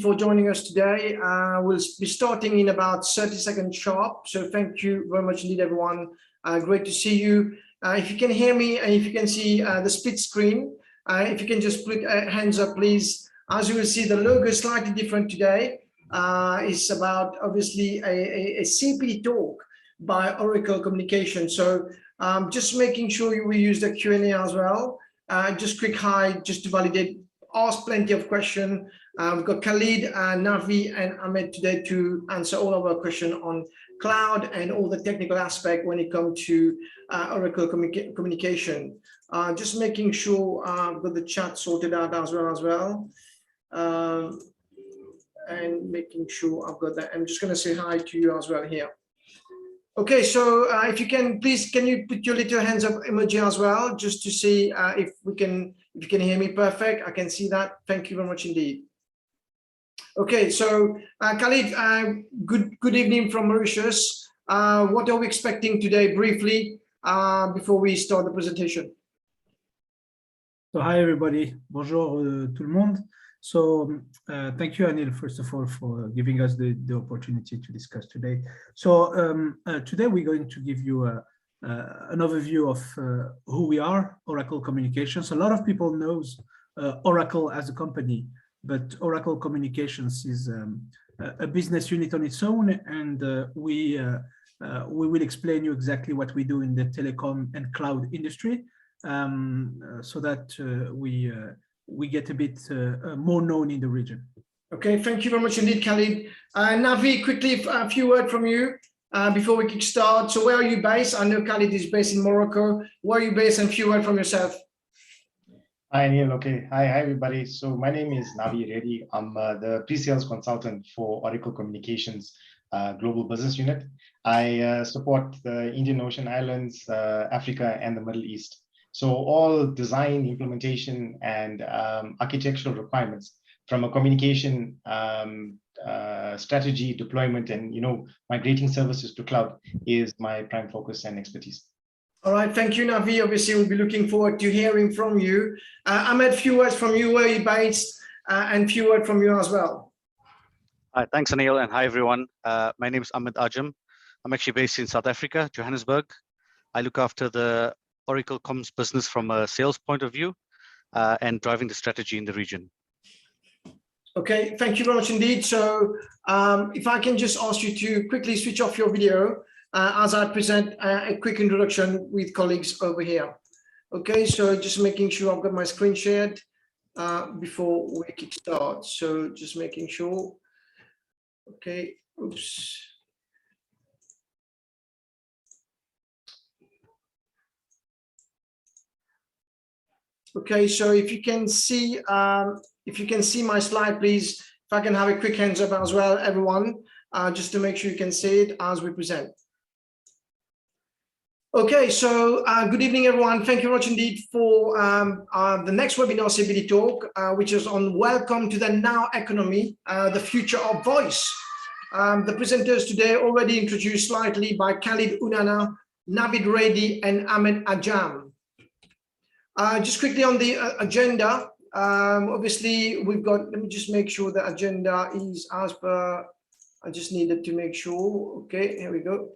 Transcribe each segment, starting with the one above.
for joining us today. We'll be starting in about 30 seconds sharp. So thank you very much indeed, everyone. Great to see you. If you can hear me and if you can see the split screen, if you can just put hands up, please. As you will see, the logo is slightly different today. It's about obviously a CP talk by Oracle Communications. So just making sure we use the Q&A as well. Just quick hi, just to validate, ask plenty of questions. We've got Khalid, Navi, and Ahmed today to answer all of our questions on cloud and all the technical aspect when it comes to Oracle communication. Just making sure I've got the chat sorted out as well. And making sure I've got that. I'm just going to say hi to you as well here. Okay, so if you can, please, can you put your little hands up emoji as well, just to see if you can hear me perfect. I can see that. Thank you very much indeed. Okay, so Khalid, good evening from Mauritius. What are we expecting today briefly before we start the presentation? So hi everybody, bonjour tout le monde. So thank you, Anil, first of all, for giving us the opportunity to discuss today. So today we're going to give you an overview of who we are, Oracle Communications. A lot of people knows Oracle as a company, but Oracle Communications is a business unit on its own, and we will explain you exactly what we do in the telecom and cloud industry, so that we get a bit more known in the region. Okay, thank you very much indeed, Khalid. Navi, quickly, a few words from you before we kick start. So where are you based? I know Khalid is based in Morocco. Where are you based, and a few words from yourself? Hi, Neil. Okay. Hi, everybody. So my name is Navi Reddy. I'm the pre-sales consultant for Oracle Communications Global Business Unit. I support the Indian Ocean Islands, Africa, and the Middle East. So all design, implementation, and architectural requirements from a communication strategy, deployment, and migrating services to cloud is my prime focus and expertise. All right, thank you, Navi. Obviously, we'll be looking forward to hearing from you. Ahmed, a few words from you, where you're based, and a few words from you as well. Hi, thanks, Anil, and hi, everyone. My name is Ahmed Ajam. I'm actually based in South Africa, Johannesburg. I look after the Oracle Comms business from a sales point of view and driving the strategy in the region. Okay, thank you very much indeed. So if I can just ask you to quickly switch off your video as I present a quick introduction with colleagues over here. Okay, so just making sure I've got my screen shared before we kick start. So just making sure. Okay, oops. Okay, so if you can see my slide, please, if I can have a quick hands up as well, everyone, just to make sure you can see it as we present. Okay, so good evening, everyone. Thank you very much indeed for the next webinar CBD talk, which is on Welcome to the Now Economy, the Future of Voice. The presenters today already introduced slightly by Khalid Unana, Navid Reddy, and Ahmed Ajam. Just quickly on the agenda, obviously we've got, let me just make sure the agenda is as per, I just needed to make sure. Okay, here we go.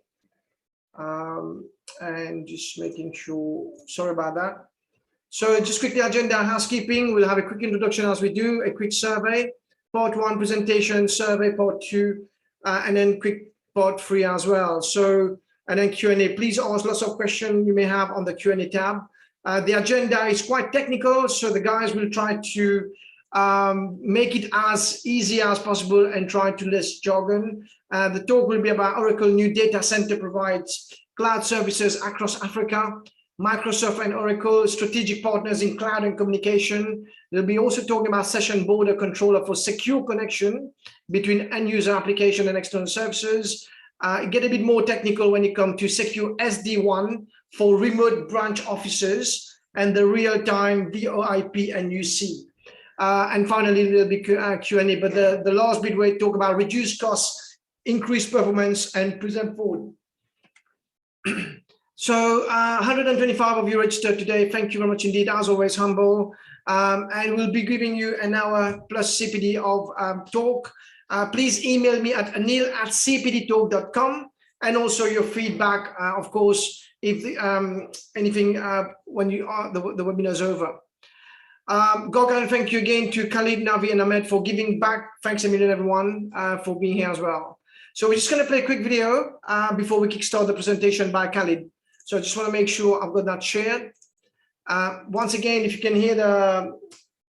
And just making sure, sorry about that. So just quickly, agenda housekeeping, we'll have a quick introduction as we do, a quick survey, part 1 presentation, survey part 2, and then quick part 3 as well. So, and then Q&A, please ask lots of questions you may have on the Q&A tab. The agenda is quite technical, so the guys will try to make it as easy as possible and try to list jargon. The talk will be about Oracle new data center provides cloud services across Africa, Microsoft and Oracle strategic partners in cloud and communication. They'll be also talking about session border controller for secure connection between end user application and external services. Get a bit more technical when it comes to secure SD1 for remote branch offices and the real-time VoIP and UC. And finally, there'll be Q&A, but the last bit we talk about reduced costs, increased performance, and present forward. So 125 of you registered today. Thank you very much indeed. As always, humble. and we'll be giving you an hour plus CPD of talk. Please email me at anil@cpdtalk.com, and also your feedback, of course, if anything when you are the webinar is over. Gogan, thank you again to Khalid, Navi, and Ahmed for giving back. Thanks a million, everyone, for being here as well. So we're just going to play a quick video before we kickstart the presentation by Khalid. So I just want to make sure I've got that shared. Once again, if you can hear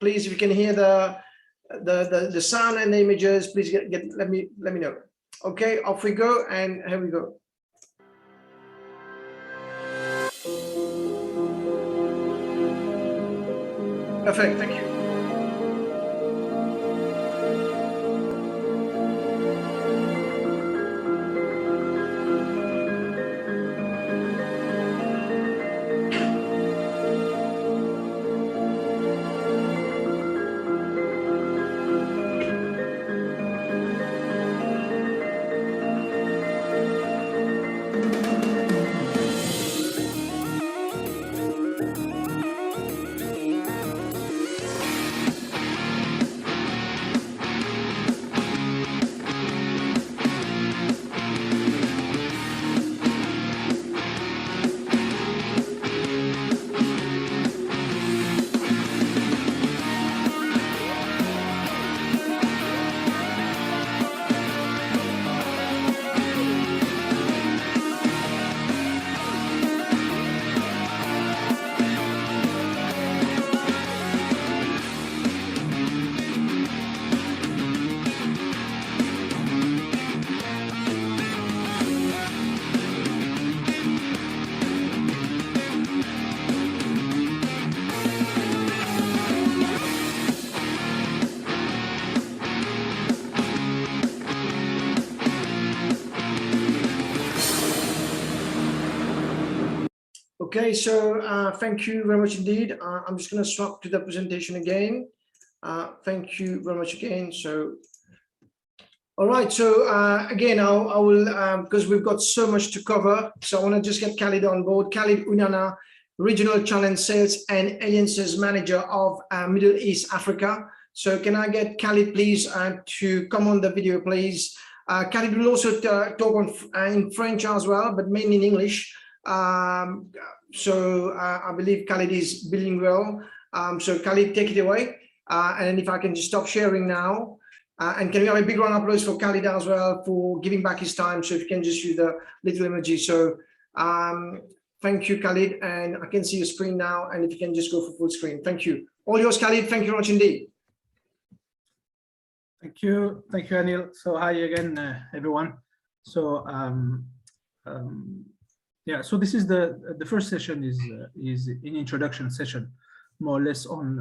please, if you can hear the sound and the images, please let me know. Okay, off we go, and here we go. Perfect, thank you. Okay, so thank you very much indeed. I'm just going to swap to the presentation again. Thank you very much again. So, all right. So again, I will, because we've got so much to cover. So I want to just get Khalid on board. Khalid Unana, Regional Challenge Sales and Alliances Manager of Middle East Africa. So can I get Khalid, please, to come on the video, please? Khalid will also talk in French as well, but mainly in English. So I believe Khalid is bilingual. So Khalid, take it away. And if I can just stop sharing now. And can we have a big round of applause for Khalid as well for giving back his time? So if you can just use the little emoji. So thank you, Khalid. And I can see your screen now. And if you can just go for full screen. Thank you. All yours, Khalid. Thank you very much indeed. Thank you, Anil. So hi again, everyone. So yeah, so this is the first session is an introduction session, more or less on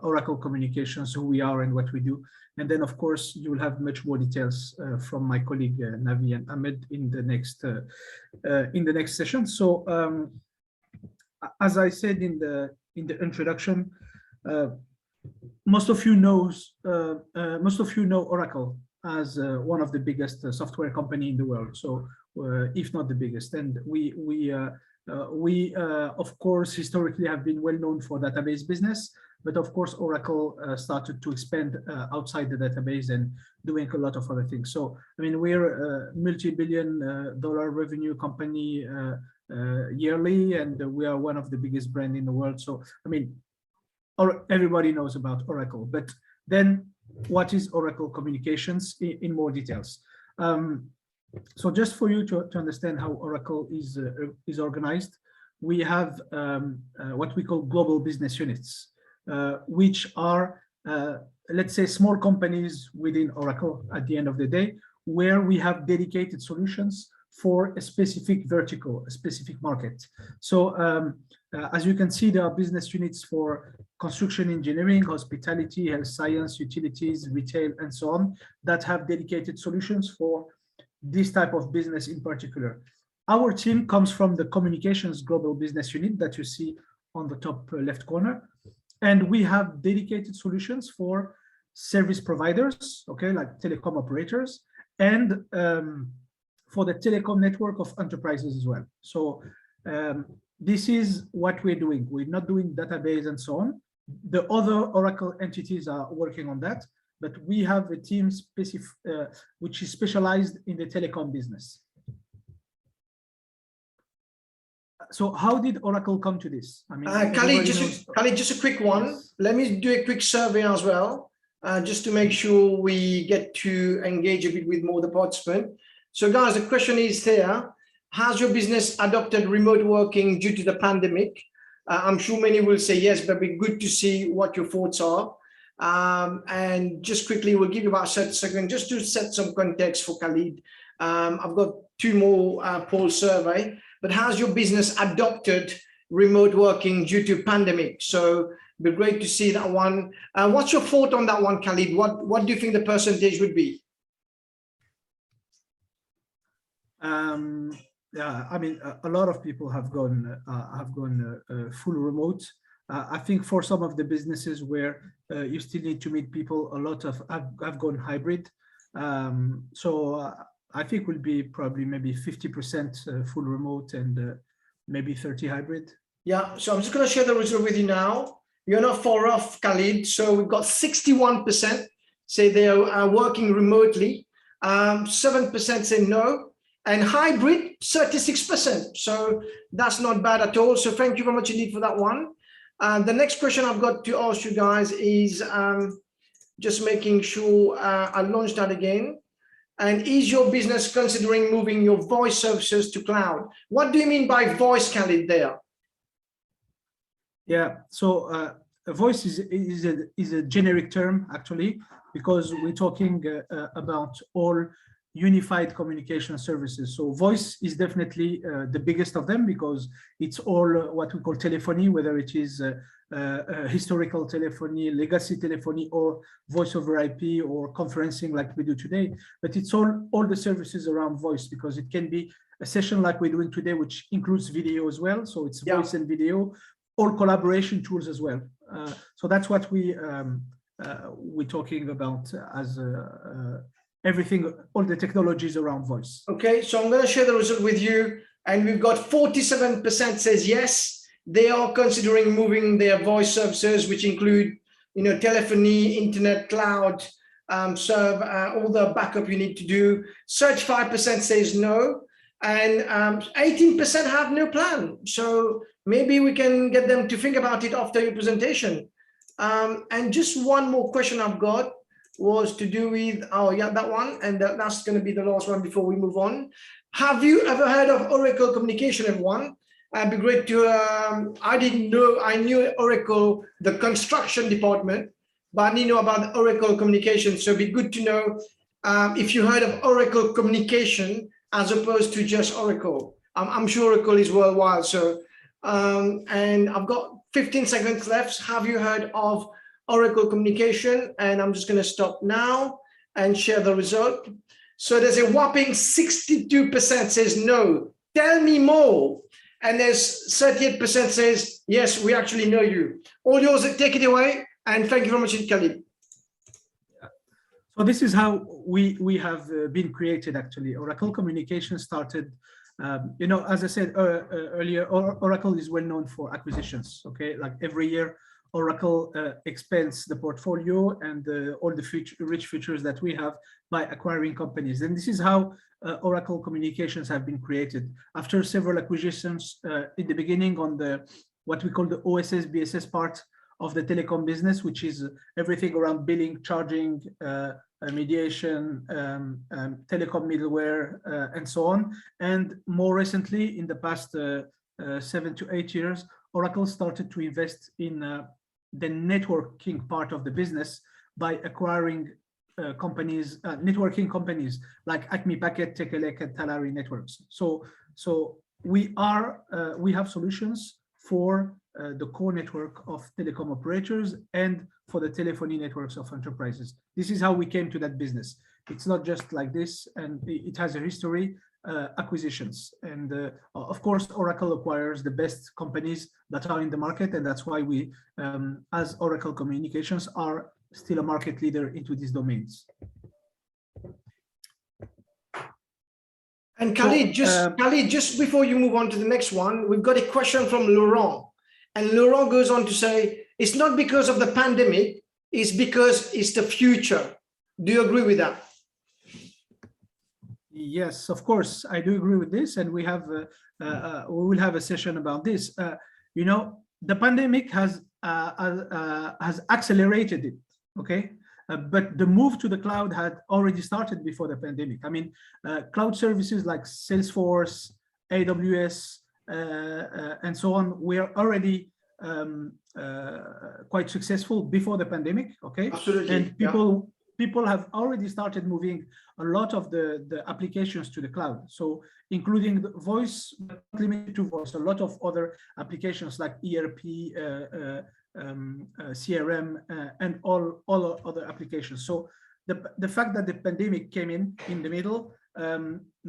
Oracle Communications, who we are and what we do, and then of course you will have much more details from my colleague Navi and Ahmed in the next session. So as I said in the introduction. Most of you know Oracle as one of the biggest software company in the world. So, if not the biggest, and we of course historically have been well known for database business, but of course Oracle started to expand outside the database and doing a lot of other things. So, I mean, we're a multi-billion dollar revenue company yearly, and we are one of the biggest brands in the world. So, I mean, everybody knows about Oracle, but then what is Oracle Communications in more details? So just for you to understand how Oracle is organized, we have what we call global business units, which are, let's say, small companies within Oracle at the end of the day, where we have dedicated solutions for a specific vertical, a specific market. So as you can see, there are business units for construction engineering, hospitality, health science, utilities, retail, and so on, that have dedicated solutions for this type of business in particular. Our team comes from the communications global business unit that you see on the top left corner. And we have dedicated solutions for service providers, okay, like telecom operators, and for the telecom network of enterprises as well. So this is what we're doing. We're not doing database and so on. The other Oracle entities are working on that, but we have a team which is specialized in the telecom business. So how did Oracle come to this? I mean, Khalid, just a quick one. Yes. Let me do a quick survey as well, just to make sure we get to engage a bit with more the participant. So guys, the question is here, has your business adopted remote working due to the pandemic? I'm sure many will say yes, but it'd be good to see what your thoughts are. And just quickly, we'll give you about 30 seconds just to set some context for Khalid. I've got 2 more poll survey, but has your business adopted remote working due to pandemic? So it'd be great to see that one. What's your thought on that one, Khalid? What do you think the percentage would be? Yeah, I mean, a lot of people have gone full remote. I think for some of the businesses where you still need to meet people, a lot of have gone hybrid. So I think will be probably maybe 50% full remote and maybe 30 hybrid. Yeah. So I'm just going to share the result with you now. You're not far off, Khalid. So we've got 61% say they are working remotely. 7% say no. And hybrid, 36%. So that's not bad at all. So thank you very much indeed for that one. The next question I've got to ask you guys is just making sure I launch that again. And is your business considering moving your voice services to cloud? What do you mean by voice, Khalid, there? Yeah, so voice is a generic term, actually, because we're talking about all unified communication services. So voice is definitely the biggest of them because it's all what we call telephony, whether it is historical telephony, legacy telephony, or voice over IP or conferencing like we do today. But it's all the services around voice, because it can be a session like we're doing today, which includes video as well. So it's voice and video, all collaboration tools as well. So that's what we're talking about as everything, all the technologies around voice. Okay, so I'm going to share the result with you, and we've got 47% says yes, they are considering moving their voice services, which include, telephony, internet, cloud, serve, all the backup you need to do. 35% says no, and 18% have no plan. So maybe we can get them to think about it after your presentation. And just one more question I've got was to do with, that one, and that's going to be the last one before we move on. Have you ever heard of Oracle Communication, everyone? It'd be great to, I didn't know, I knew Oracle, the construction department, but I didn't know about Oracle Communication. So it'd be good to know if you heard of Oracle Communication as opposed to just Oracle. I'm sure Oracle is worldwide. So, and I've got 15 seconds left. Have you heard of Oracle Communication? And I'm just going to stop now and share the result. So there's a whopping 62% says no, tell me more. And there's 38% says, yes, we actually know you. All yours, take it away. And thank you very much, Khalid. So this is how we have been created, actually. Oracle Communication started, as I said earlier, Oracle is well known for acquisitions, okay? Like every year, Oracle expands the portfolio and all the rich features that we have by acquiring companies. And this is how Oracle Communications have been created. After several acquisitions in the beginning on what we call the OSS, BSS part of the telecom business, which is everything around billing, charging, mediation, telecom middleware, and so on. And more recently, in the past 7 to 8 years, Oracle started to invest in the networking part of the business by acquiring companies, networking companies like Acme Packet, Tekelec, and Talari Networks. So we have solutions for the core network of telecom operators and for the telephony networks of enterprises. This is how we came to that business. It's not just like this, and it has a history, acquisitions. And of course, Oracle acquires the best companies that are in the market, and that's why we, as Oracle Communications, are still a market leader into these domains. And Khalid, just before you move on to the next one, we've got a question from Laurent. And Laurent goes on to say, It's not because of the pandemic, it's because it's the future. Do you agree with that? Yes, of course, I do agree with this, and we will have a session about this. You know, the pandemic has accelerated it, okay? But the move to the cloud had already started before the pandemic. I mean, cloud services like Salesforce, AWS, and so on, were already quite successful before the pandemic, okay? Absolutely. And people have already started moving a lot of the applications to the cloud. So including the voice, but not limited to voice, a lot of other applications like ERP, CRM, and all other applications. So the fact that the pandemic came in the middle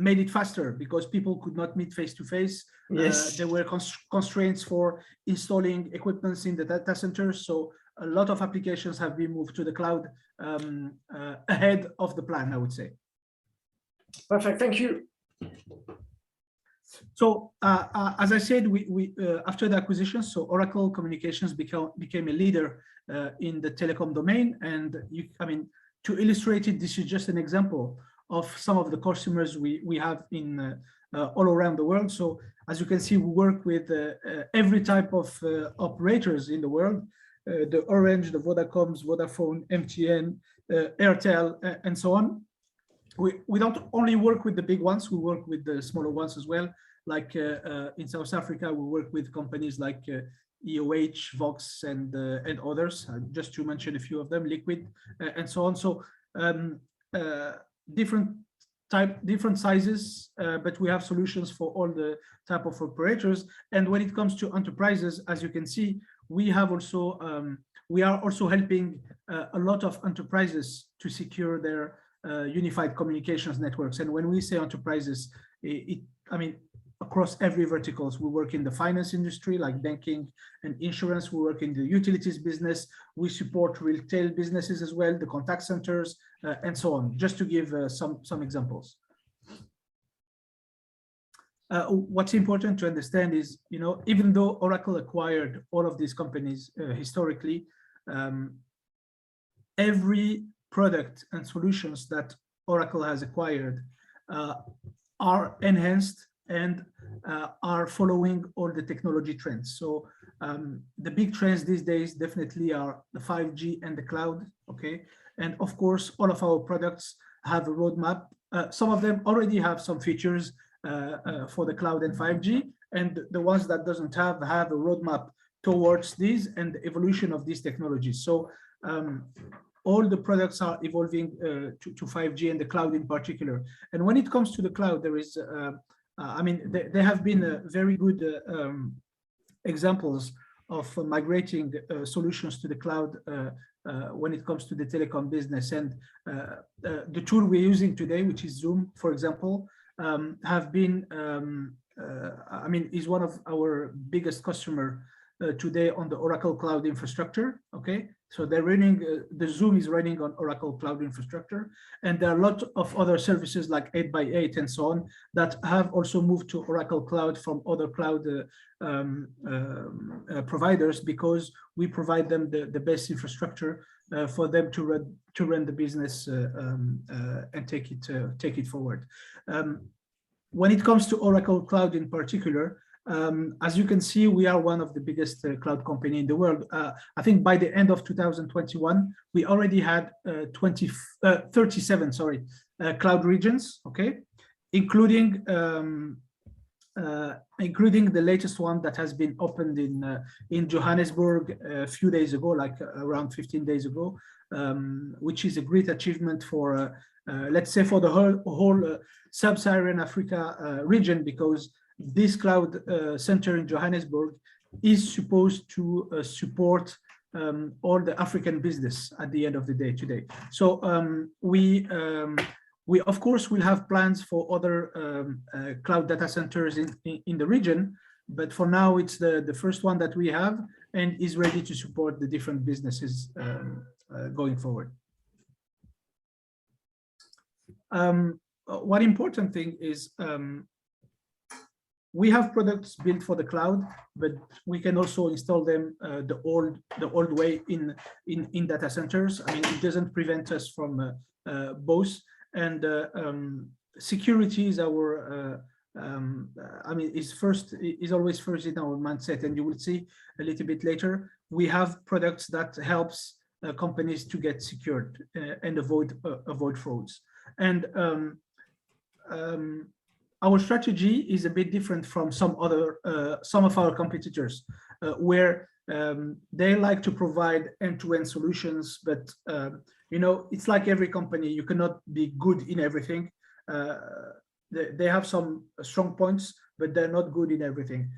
made it faster because people could not meet face to face. Yes. There were constraints for installing equipments in the data centers. So a lot of applications have been moved to the cloud ahead of the plan, I would say. Perfect, thank you. So as I said, we after the acquisition, so Oracle Communications became a leader in the telecom domain. And I mean, to illustrate it, this is just an example of some of the customers we have in all around the world. So as you can see, we work with every type of operators in the world, the Orange, the Vodacoms, Vodafone, MTN, Airtel, and so on. We don't only work with the big ones, we work with the smaller ones as well. Like in South Africa, we work with companies like EOH, Vox, and others, just to mention a few of them, Liquid, and so on. So different sizes, but we have solutions for all the type of operators. And when it comes to enterprises, as you can see, we have also we are also helping a lot of enterprises to secure their unified communications networks. And when we say enterprises, I mean, across every verticals. We work in the finance industry, like banking and insurance. We work in the utilities business. We support retail businesses as well, the contact centers, and so on, just to give some examples. What's important to understand is, you know, even though Oracle acquired all of these companies historically, every product and solutions that Oracle has acquired are enhanced and are following all the technology trends. So the big trends these days definitely are the 5G and the cloud, okay? And of course, all of our products have a roadmap. Some of them already have some features for the cloud and 5G, and the ones that doesn't have a roadmap towards these and the evolution of these technologies. So all the products are evolving to 5G and the cloud in particular. And when it comes to the cloud, there is, I mean, there have been very good examples of migrating solutions to the cloud when it comes to the telecom business. And the tool we're using today, which is Zoom, for example, have been, I mean, is one of our biggest customer today on the Oracle Cloud Infrastructure, okay? So they're running, the Zoom is running on Oracle Cloud Infrastructure, and there are a lot of other services like 8x8 and so on that have also moved to Oracle Cloud from other cloud providers, because we provide them the best infrastructure for them to run the business and take it forward. When it comes to Oracle Cloud in particular, as you can see, we are one of the biggest cloud company in the world. I think by the end of 2021, we already had 37 cloud regions, okay, including the latest one that has been opened in Johannesburg a few days ago, like around 15 days ago, which is a great achievement for, let's say, for the whole sub-Saharan Africa region, because this cloud center in Johannesburg is supposed to support all the African business at the end of the day today. So we of course will have plans for other cloud data centers in the region, but for now it's the first one that we have and is ready to support the different businesses going forward. One important thing is we have products built for the cloud, but we can also install them the old way in data centers. I mean, it doesn't prevent us from both. And security is our I mean, is always first in our mindset, and you will see a little bit later. We have products that helps companies to get secured and avoid frauds. And our strategy is a bit different from some of our competitors, where they like to provide end-to-end solutions, but you know, it's like every company, you cannot be good in everything. They have some strong points, but they're not good in everything.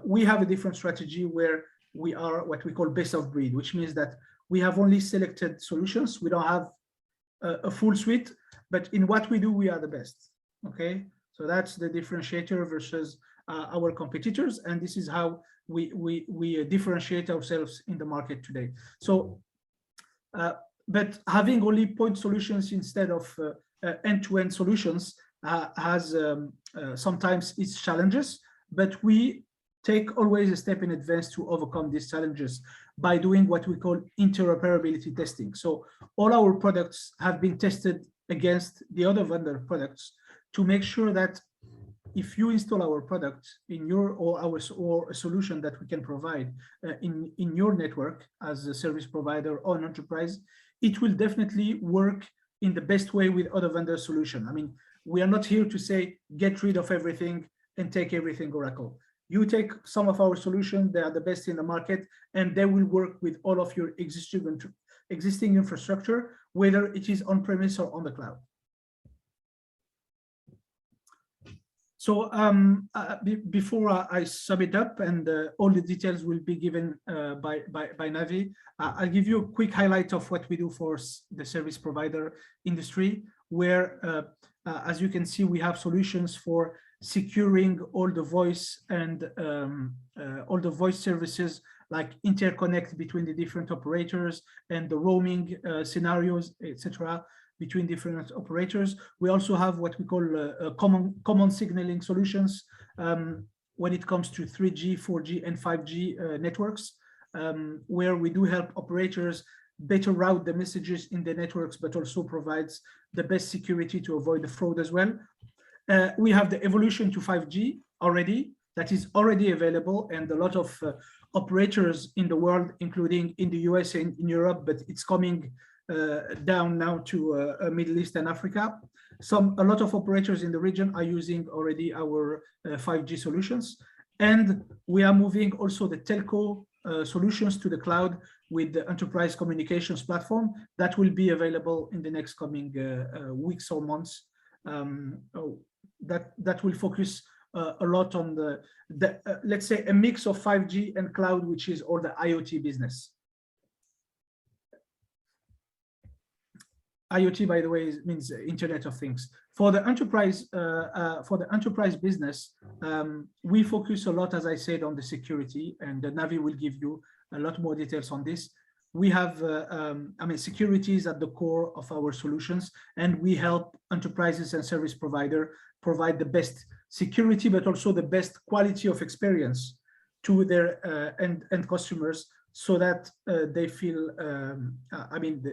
We have a different strategy where we are what we call best of breed, which means that we have only selected solutions. We don't have a full suite, but in what we do, we are the best. Okay, so that's the differentiator versus our competitors, and this is how we differentiate ourselves in the market today. So, but having only point solutions instead of end-to-end solutions has sometimes its challenges, but we take always a step in advance to overcome these challenges by doing what we call interoperability testing. So all our products have been tested against the other vendor products to make sure that if you install our product in your or a solution that we can provide in your network as a service provider or an enterprise, it will definitely work in the best way with other vendor solution. I mean, we are not here to say, get rid of everything and take everything Oracle. You take some of our solutions, they are the best in the market, and they will work with all of your existing infrastructure, whether it is on-premise or on the cloud. So before I sum it up, and all the details will be given by Navi, I'll give you a quick highlight of what we do for the service provider industry, where, as you can see, we have solutions for securing all the voice and all the voice services, like interconnect between the different operators and the roaming scenarios, etc., between different operators. We also have what we call common signaling solutions when it comes to 3G, 4G, and 5G networks, where we do help operators better route the messages in the networks, but also provides the best security to avoid the fraud as well. We have the evolution to 5G already, that is already available, and a lot of operators in the world, including in the US and in Europe, but it's coming down now to Middle East and Africa. A lot of operators in the region are using already our 5G solutions. And we are moving also the telco solutions to the cloud with the enterprise communications platform that will be available in the next coming weeks or months. That will focus a lot on the let's say a mix of 5G and cloud, which is all the IoT business. IoT, by the way, means Internet of Things. For the enterprise business, we focus a lot, as I said, on the security, and Navi will give you a lot more details on this. We have, I mean, security is at the core of our solutions, and we help enterprises and service provider provide the best security, but also the best quality of experience to their end customers, so that they feel, I mean,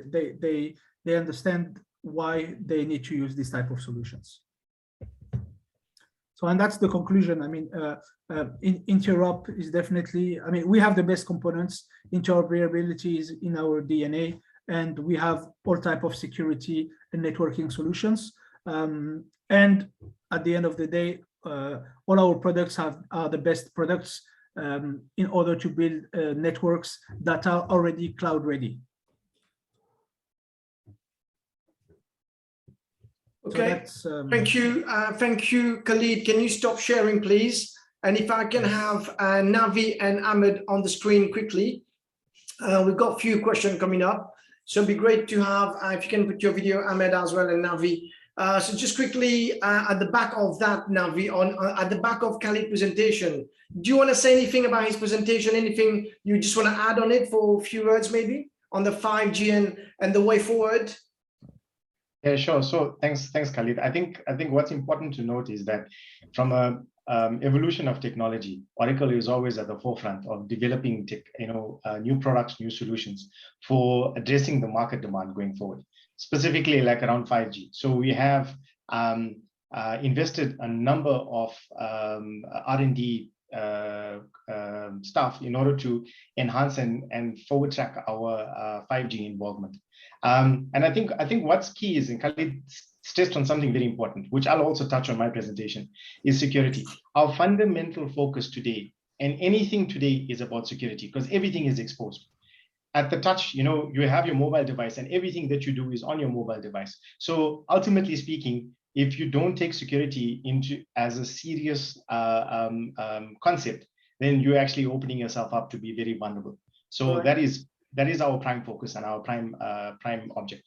they understand why they need to use this type of solutions. So, and that's the conclusion. I mean, interop is definitely, I mean, we have the best components. Interoperability is in our DNA, and we have all type of security and networking solutions. And at the end of the day, all our products are the best products in order to build networks that are already cloud ready. Okay, so thank you, Khalid. Can you stop sharing, please? And if I can have Navi and Ahmed on the screen quickly. We've got a few questions coming up, so it'd be great to have, if you can put your video, Ahmed, as well, and Navi. So just quickly, at the back of that, Navi, at the back of Khalid's presentation, do you want to say anything about his presentation? Anything you just want to add on it for a few words, maybe, on the 5G and the way forward? Yeah, sure. So thanks, Khalid. I think what's important to note is that from a evolution of technology, Oracle is always at the forefront of developing new products, new solutions for addressing the market demand going forward, specifically like around 5G. So we have invested a number of R&D staff in order to enhance and forward track our 5G involvement. And I think what's key is, and Khalid stressed on something very important, which I'll also touch on my presentation, is security. Our fundamental focus today, and anything today, is about security, because everything is exposed. At the touch, you have your mobile device, and everything that you do is on your mobile device. So ultimately speaking, if you don't take security into as a serious concept, then you're actually opening yourself up to be very vulnerable. So that is our prime focus and our prime object.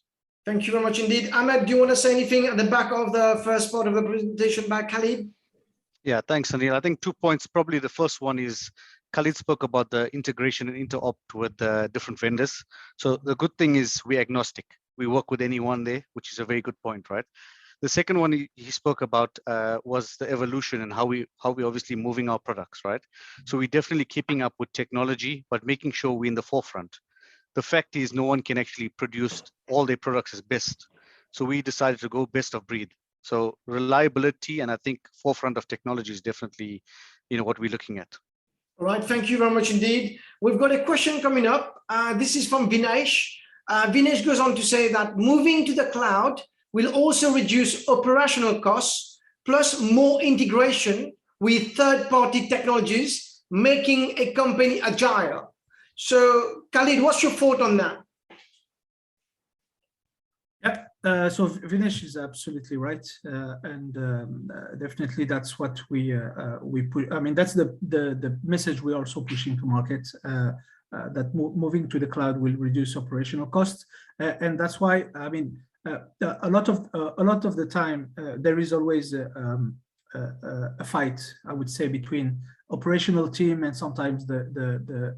Thank you very much indeed. Ahmed, do you want to say anything at the back of the first part of the presentation by Khalid? Yeah, thanks, Anil. I think 2 points. Probably the first one is Khalid spoke about the integration and interop with different vendors. So the good thing is we're agnostic. We work with anyone there, which is a very good point, right? The second one he spoke about was the evolution and how we obviously moving our products, right? So we're definitely keeping up with technology, but making sure we're in the forefront. The fact is no one can actually produce all their products as best. So we decided to go best of breed. So reliability, and I think forefront of technology is definitely, what we're looking at. All right, thank you very much indeed. We've got a question coming up. This is from Vinesh. Vinesh goes on to say that moving to the cloud will also reduce operational costs, plus more integration with third-party technologies, making a company agile. So, Khalid, what's your thought on that? Yeah, so Vinesh is absolutely right, and definitely that's what we put. I mean, that's the message we're also pushing to market. That moving to the cloud will reduce operational costs, and that's why a lot of the time there is always a fight, I would say, between operational team and sometimes the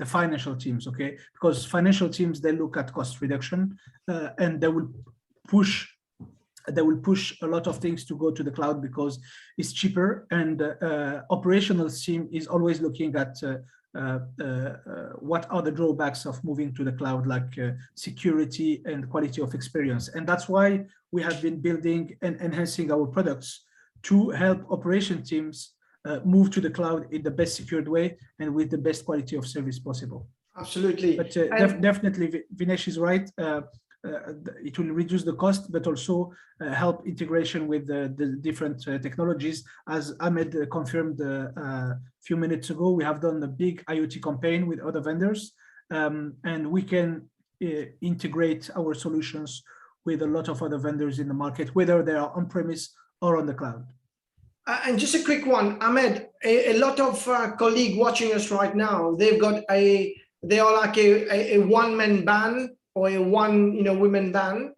financial teams, okay? Because financial teams, they look at cost reduction and they will push a lot of things to go to the cloud because it's cheaper, and operational team is always looking at what are the drawbacks of moving to the cloud, like security and quality of experience. And that's why we have been building and enhancing our products to help operation teams move to the cloud in the best secured way and with the best quality of service possible. Absolutely. But definitely, Vinesh is right. It will reduce the cost, but also help integration with the different technologies. As Ahmed confirmed a few minutes ago, we have done a big IoT campaign with other vendors, and we can integrate our solutions with a lot of other vendors in the market, whether they are on-premise or on the cloud. And just a quick one, Ahmed, a lot of colleagues watching us right now, they are like a one-man band or a women band.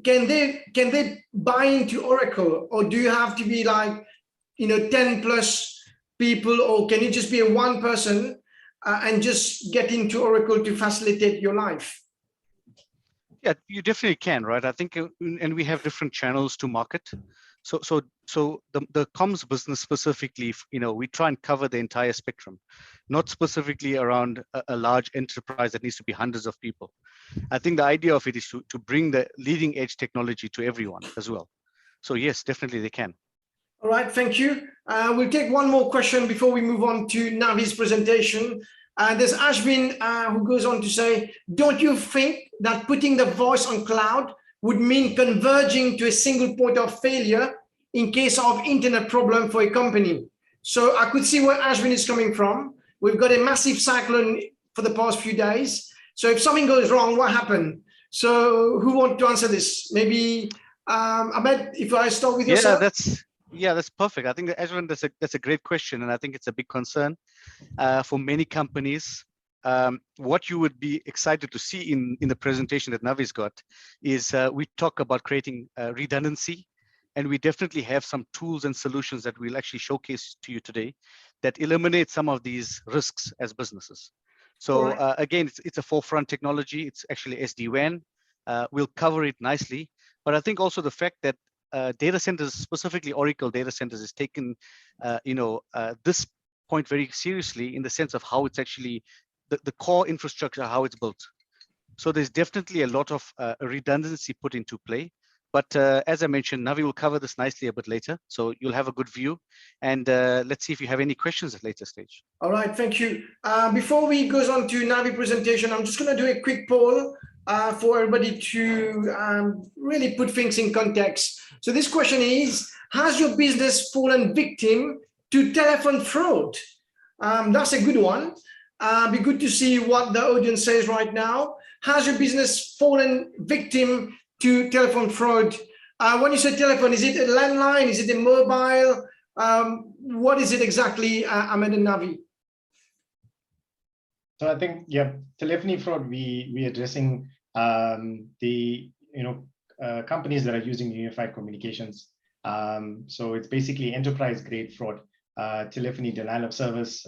Can they buy into Oracle, or do you have to be like 10 plus people, or can you just be a one person and just get into Oracle to facilitate your life? Yeah, you definitely can, right? I think, and we have different channels to market. So the comms business specifically, we try and cover the entire spectrum, not specifically around a large enterprise that needs to be hundreds of people. I think the idea of it is to bring the leading edge technology to everyone as well. So yes, definitely they can. All right, thank you. We'll take one more question before we move on to Navi's presentation. There's Ashwin who goes on to say, don't you think that putting the voice on cloud would mean converging to a single point of failure in case of internet problem for a company? So I could see where Ashwin is coming from. We've got a massive cyclone for the past few days. So if something goes wrong, what happened? So who wants to answer this? Maybe Ahmed, if I start with yourself. That's perfect. I think that, Ashwin, that's a great question, and I think it's a big concern for many companies. What you would be excited to see in the presentation that Navi's got is we talk about creating redundancy, and we definitely have some tools and solutions that we'll actually showcase to you today that eliminate some of these risks as businesses. So again, it's a forefront technology. It's actually SD-WAN. We'll cover it nicely, but I think also the fact that data centers, specifically Oracle data centers, is taken, this point very seriously in the sense of how it's actually the core infrastructure, how it's built. So there's definitely a lot of redundancy put into play. But as I mentioned, Navi will cover this nicely a bit later, so you'll have a good view. And let's see if you have any questions at a later stage. All right, thank you. Before we goes on to Navi presentation, I'm just going to do a quick poll for everybody to really put things in context. So this question is, has your business fallen victim to telephone fraud? That's a good one. Be good to see what the audience says right now. Has your business fallen victim to telephone fraud? When you say telephone, is it a landline? Is it a mobile? What is it exactly, Ahmed and Navi? So I think, yeah, telephony fraud, we addressing the companies that are using unified communications. So it's basically enterprise grade fraud, telephony denial of service,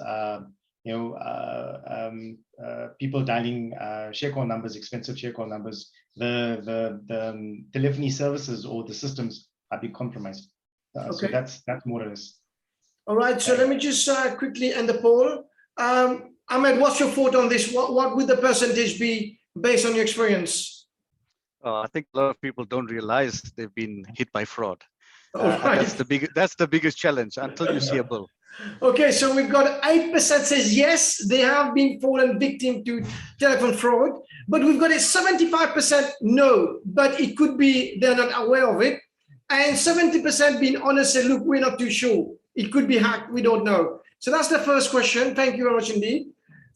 people dialing share call numbers, expensive share call numbers. The telephony services or the systems are being compromised. So that's more or less. All right. So let me just quickly end the poll. Ahmed, what's your thought on this? What would the percentage be based on your experience? I think a lot of people don't realize they've been hit by fraud. Right. That's the biggest challenge until you see a bill. Okay, so we've got 8% says yes, they have been fallen victim to telephone fraud, but we've got a 75% no, but it could be they're not aware of it, and 70% being honest and look, we're not too sure. It could be hacked, we don't know. So that's the first question. Thank you very much indeed.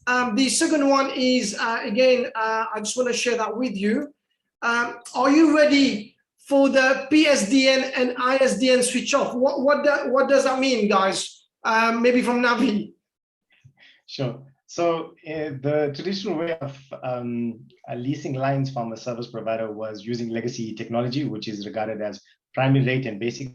The second one is, again, I just want to share that with you. Are you ready for the PSDN and ISDN switch off? What does that mean, guys? Maybe from Navi. Sure. So the traditional way of leasing lines from a service provider was using legacy technology, which is regarded as primary rate and basic,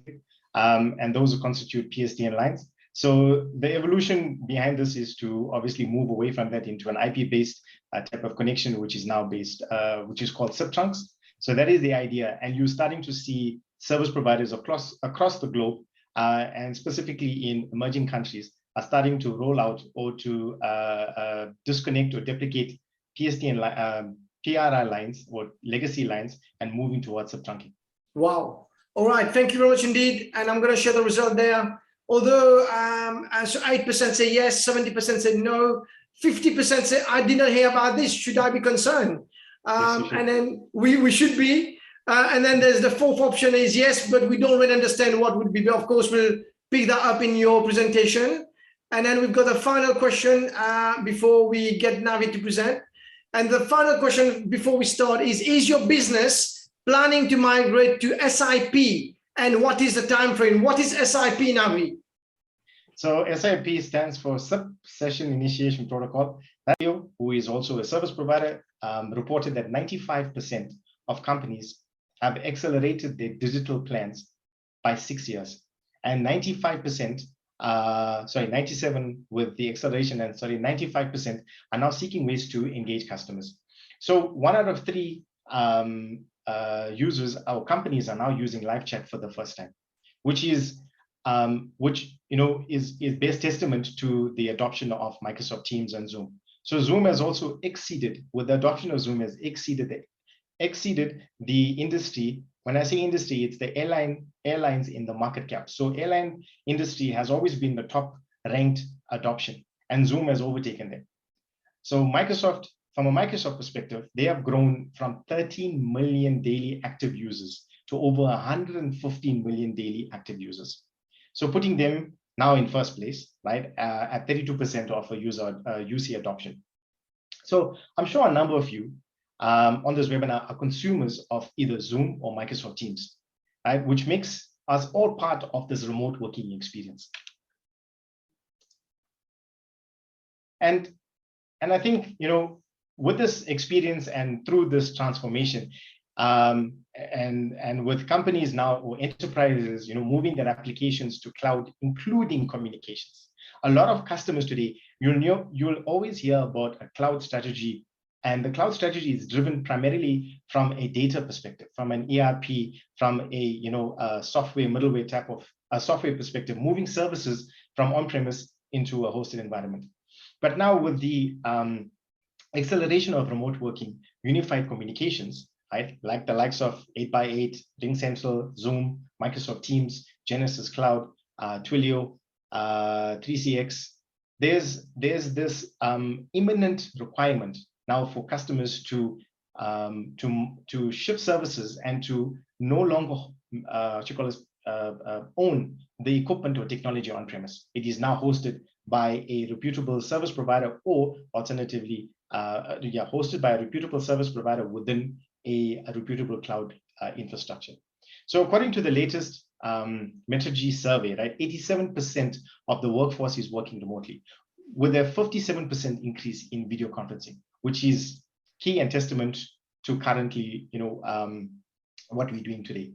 and those constitute PSTN lines. So the evolution behind this is to obviously move away from that into an IP-based type of connection, which is now based, which is called SIP trunks. So that is the idea, and you're starting to see service providers across the globe, and specifically in emerging countries, are starting to roll out or to disconnect or deprecate PSTN PRI lines or legacy lines and moving towards sub-trunking. Wow. All right. Thank you very much indeed. And I'm going to share the result there. Although so 8% say yes, 70% say no, 50% say I did not hear about this. Should I be concerned? Yes, and then we should be. And then there's the fourth option is yes, but we don't really understand what would be. Of course, we'll pick that up in your presentation. And then we've got a final question before we get Navi to present. And the final question before we start is your business planning to migrate to SIP? And what is the time frame? What is SIP, Navi? So SIP stands for Sub-Session Initiation Protocol. That who is also a service provider reported that 95% of companies have accelerated their digital plans by 6 years, and 97 with the acceleration, and 95% are now seeking ways to engage customers. So 1 out of 3 users, our companies are now using live chat for the first time, which is best testament to the adoption of Microsoft Teams and Zoom. So Zoom has also exceeded, with the adoption of Zoom, has exceeded the industry. When I say industry, it's the airlines in the market cap. So airline industry has always been the top ranked adoption, and Zoom has overtaken them. So Microsoft, from a Microsoft perspective, they have grown from 13 million daily active users to over 115 million daily active users. So putting them now in first place, right, at 32% of a user UC adoption. So I'm sure a number of you on this webinar are consumers of either Zoom or Microsoft Teams, right, which makes us all part of this remote working experience. And I think, with this experience and through this transformation, and with companies now or enterprises, moving their applications to cloud, including communications, a lot of customers today, you'll always hear about a cloud strategy And the cloud strategy is driven primarily from a data perspective, from an ERP, from a software middleware type of a software perspective, moving services from on-premise into a hosted environment. But now with the acceleration of remote working, unified communications, right, like the likes of 8x8, RingCentral, Zoom, Microsoft Teams, Genesys Cloud, Twilio, 3CX, there's this imminent requirement now for customers to shift services and to no longer own the equipment or technology on premise. It is now hosted by a reputable service provider, or alternatively, hosted by a reputable service provider within a reputable cloud infrastructure. So according to the latest Metrigy survey, right, 87% of the workforce is working remotely, with a 57% increase in video conferencing, which is key and testament to currently, what we're doing today.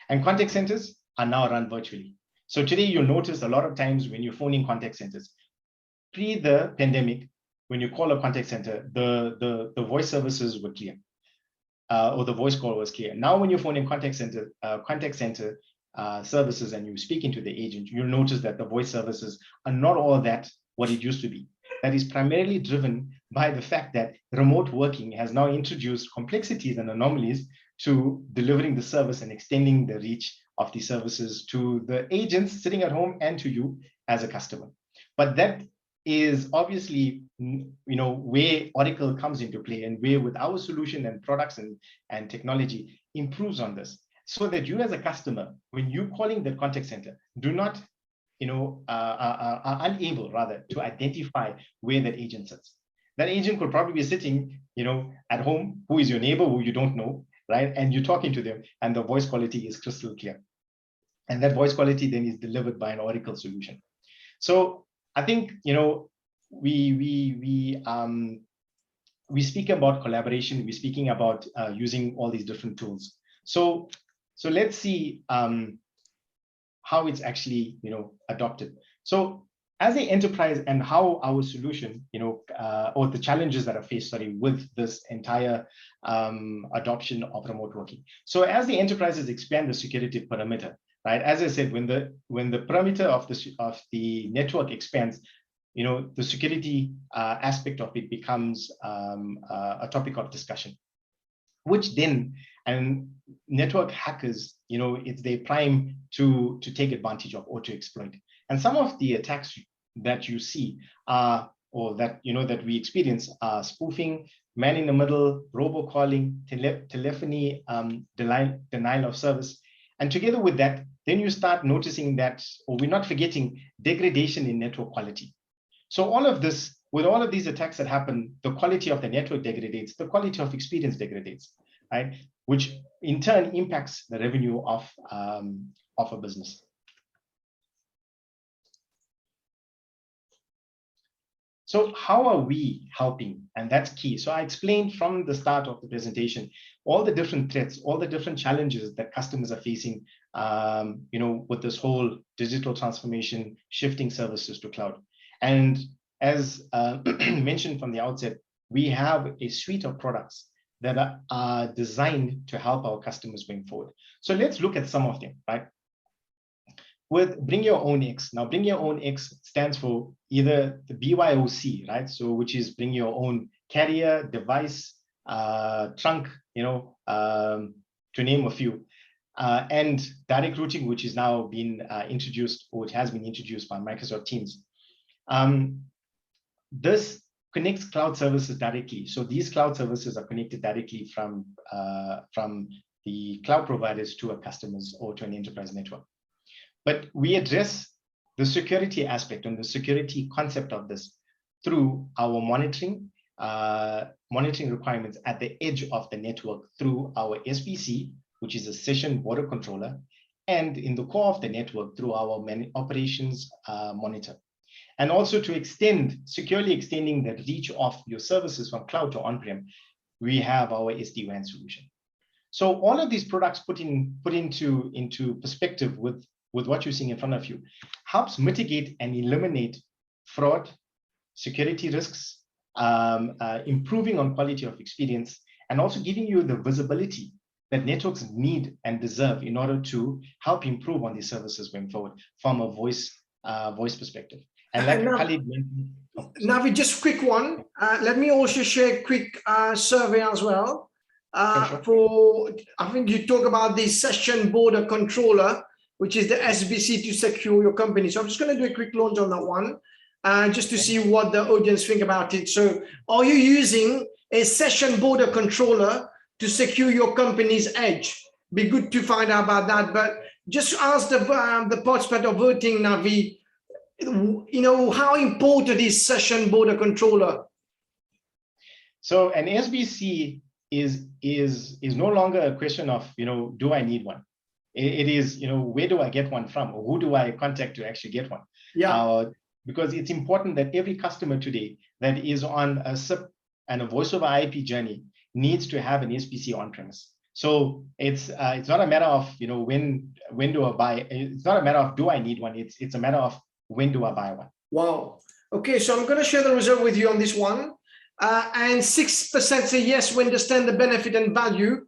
And contact centers are now run virtually. So today you'll notice a lot of times when you're phoning contact centers, pre the pandemic, when you call a contact center, the voice services were clear, or the voice call was clear. Now, when you're phoning contact center services and you're speaking to the agent, you'll notice that the voice services are not all that what it used to be. That is primarily driven by the fact that remote working has now introduced complexities and anomalies to delivering the service and extending the reach of the services to the agents sitting at home and to you as a customer. But that is obviously, where Oracle comes into play, and where with our solution and products and technology improves on this, so that you as a customer, when you're calling the contact center, do not, are unable rather to identify where that agent sits. That agent could probably be sitting, at home, who is your neighbor, who you don't know, right? And you're talking to them, and the voice quality is crystal clear. And that voice quality then is delivered by an Oracle solution. So I think, we speak about collaboration. We're speaking about using all these different tools. So let's see how it's actually, adopted. So as an enterprise, and how our solution, or the challenges that are faced, with this entire adoption of remote working. So as the enterprises expand the security perimeter, right? As I said, when the perimeter of the network expands, the security aspect of it becomes a topic of discussion, which then, and network hackers, it's their prime to take advantage of or to exploit. And some of the attacks that you see or that that we experience are spoofing, man in the middle, robocalling, telephony, denial of service. And together with that, then you start noticing that, or we're not forgetting, degradation in network quality. So all of this, with all of these attacks that happen, the quality of the network degrades, the quality of experience degrades, right? Which in turn impacts the revenue of a business. So how are we helping? And that's key. So I explained from the start of the presentation all the different threats, all the different challenges that customers are facing, with this whole digital transformation, shifting services to cloud. And as mentioned from the outset, we have a suite of products that are designed to help our customers going forward. So let's look at some of them, right? With Bring Your Own X. Now, Bring Your Own X stands for either the BYOC, right? So which is bring your own carrier, device, trunk, to name a few. And direct routing, which is now been introduced, or it has been introduced by Microsoft Teams. This connects cloud services directly. So these cloud services are connected directly from the cloud providers to our customers or to an enterprise network. But we address the security aspect and the security concept of this through our monitoring requirements at the edge of the network through our SBC, which is a session border controller, and in the core of the network through our operations monitor. And also to securely extending the reach of your services from cloud to on-prem, we have our SD-WAN solution. So all of these products put into perspective with what you're seeing in front of you helps mitigate and eliminate fraud, security risks, improving on quality of experience, and also giving you the visibility that networks need and deserve in order to help improve on these services going forward from a voice perspective. And like Khalid mentioned, Navi, just quick one. Let me also share a quick survey as well. Sure. I think you talk about the session border controller, which is the SBC to secure your company. So I'm just going to do a quick launch on that one, just to see what the audience think about it. So are you using a session border controller to secure your company's edge? Be good to find out about that. But just ask the participant of voting, Navi, how important is session border controller? So an SBC is no longer a question of, do I need one? It is, where do I get one from, or who do I contact to actually get one? Yeah. Because it's important that every customer today that is on a SIP and a voice over IP journey needs to have an SBC on premise. So it's not a matter of, when do I buy? It's not a matter of do I need one? It's a matter of when do I buy one? Wow. Okay, so I'm going to share the result with you on this one. And 6% say yes, we understand the benefit and value.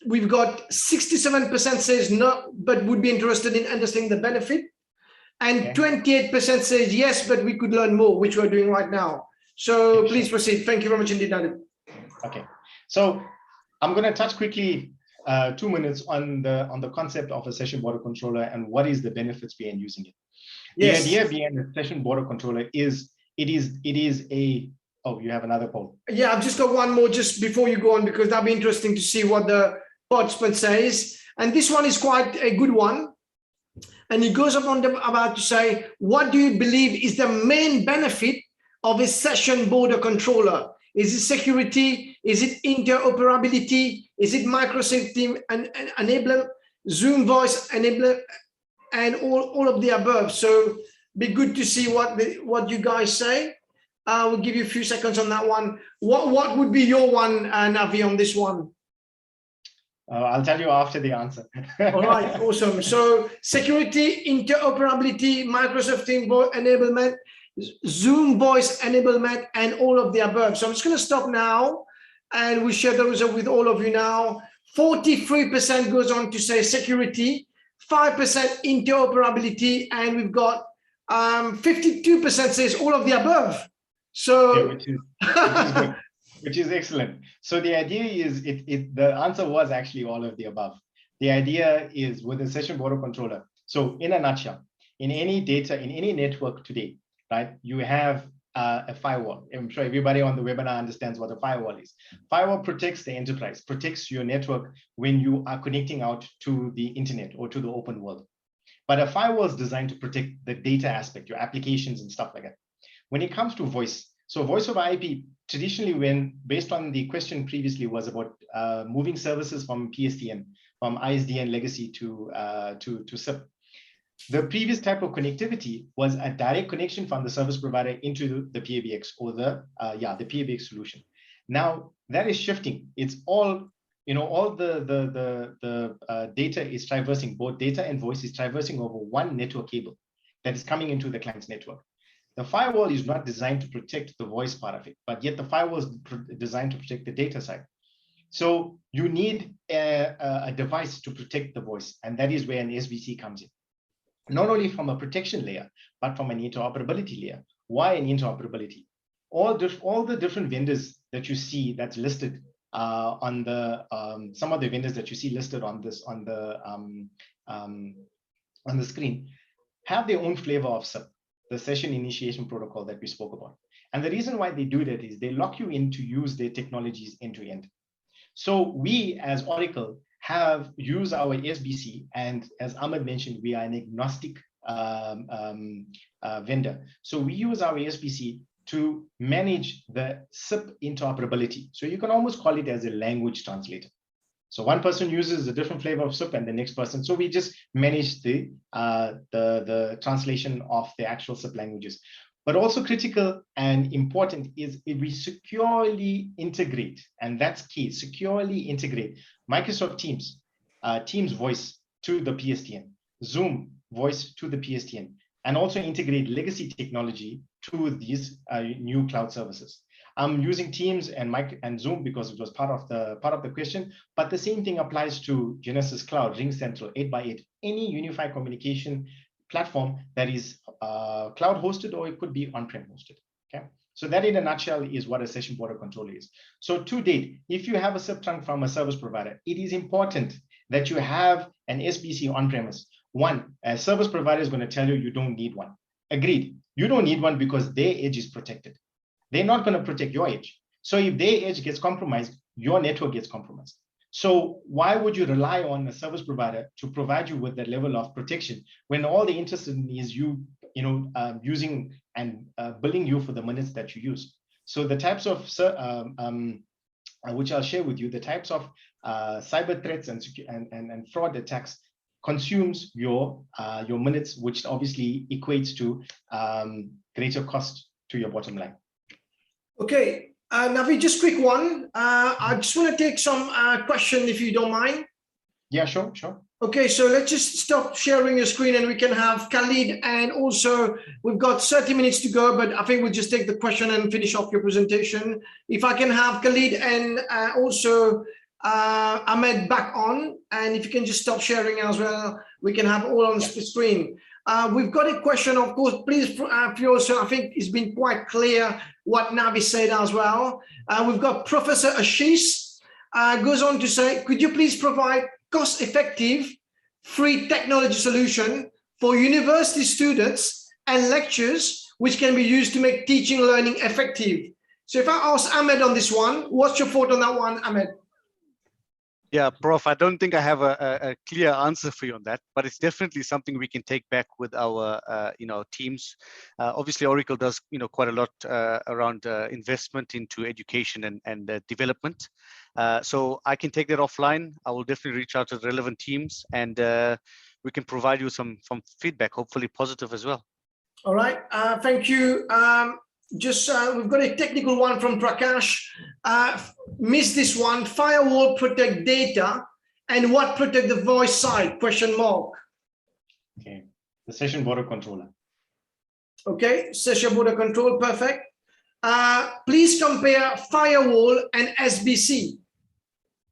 We've got 67% says no, but would be interested in understanding the benefit. And 28% says yes, but we could learn more, which we're doing right now. So please proceed. Thank you very much indeed, Nadim. Okay, so I'm going to touch quickly 2 minutes on the concept of a session border controller and what is the benefits behind using it. Yes. The idea behind the session border controller is it is a. Oh, you have another poll. Yeah, I've just got one more just before you go on, because that'll be interesting to see what the participant says. And this one is quite a good one. And it goes on about to say, what do you believe is the main benefit of a session border controller? Is it security? Is it interoperability? Is it Microsoft Team and enablement, Zoom voice enablement, and all of the above? So be good to see what you guys say. We'll give you a few seconds on that one. What would be your one, Navi, on this one? I'll tell you after the answer. All right, awesome. So security, interoperability, Microsoft Team enablement, Zoom voice enablement, and all of the above. So I'm just going to stop now, and we share the result with all of you now. 43% goes on to say security, 5% interoperability, and we've got 52% says all of the above. So yeah, which is excellent. So the idea is the answer was actually all of the above. The idea is with a session border controller. So in a nutshell, in any data, in any network today, right, you have a firewall. I'm sure everybody on the webinar understands what a firewall is. Firewall protects the enterprise, protects your network when you are connecting out to the internet or to the open world. But a firewall is designed to protect the data aspect, your applications and stuff like that. When it comes to voice, so voice over IP, traditionally, when based on the question previously was about moving services from PSTN, from ISDN legacy to SIP. The previous type of connectivity was a direct connection from the service provider into the PABX or the PABX solution. Now that is shifting. It's all, all the data is traversing, both data and voice is traversing over one network cable that is coming into the client's network. The firewall is not designed to protect the voice part of it, but yet the firewall is designed to protect the data side. So you need a device to protect the voice, and that is where an SBC comes in. Not only from a protection layer, but from an interoperability layer. Why an interoperability? All the different vendors that you see that's listed on the some of the vendors that you see listed on this on the screen have their own flavor of SIP, the session initiation protocol that we spoke about. And the reason why they do that is they lock you in to use their technologies end to end. So we as Oracle have used our SBC, and as Ahmed mentioned, we are an agnostic vendor. So we use our SBC to manage the SIP interoperability. So you can almost call it as a language translator. So one person uses a different flavor of SIP and the next person. So we just manage the translation of the actual SIP languages. But also critical and important is if we securely integrate, and that's key, securely integrate Microsoft Teams, Teams voice to the PSTN, Zoom voice to the PSTN, and also integrate legacy technology to these new cloud services. I'm using Teams and Zoom because it was part of the question, but the same thing applies to Genesys Cloud, RingCentral, 8x8, any unified communication platform that is cloud hosted, or it could be on-prem hosted. Okay, so that in a nutshell is what a session border controller is. So to date, if you have a SIP trunk from a service provider, it is important that you have an SBC on-premise. One, a service provider is going to tell you you don't need one. Agreed. You don't need one because their edge is protected. They're not going to protect your edge. So if their edge gets compromised, your network gets compromised. So why would you rely on a service provider to provide you with that level of protection when all they're interested in is using and billing you for the minutes that you use? So the types of which I'll share with you, the types of cyber threats and fraud attacks consumes your minutes, which obviously equates to greater cost to your bottom line. Okay, Navi, just quick one. I just want to take some question if you don't mind. Yeah, sure. Okay, so let's just stop sharing your screen and we can have Khalid, and also we've got 30 minutes to go, but I think we'll just take the question and finish off your presentation. If I can have Khalid and also Ahmed back on, and if you can just stop sharing as well, we can have all on the screen. We've got a question, of course, please, also, I think it's been quite clear what Navi said as well. We've got Professor Ashish goes on to say, could you please provide cost-effective free technology solution for university students and lectures which can be used to make teaching learning effective? So if I ask Ahmed on this one, what's your thought on that one, Ahmed? Yeah, Prof, I don't think I have a clear answer for you on that, but it's definitely something we can take back with our teams. Obviously, Oracle does quite a lot around investment into education and development. So I can take that offline. I will definitely reach out to the relevant teams, and we can provide you some feedback, hopefully positive as well. All right, thank you. We've got a technical one from Prakash. Missed this one. Firewall protect data, and what protect the voice side? Question mark. Okay, the session border controller. Okay, session border control, perfect. Please compare firewall and SBC.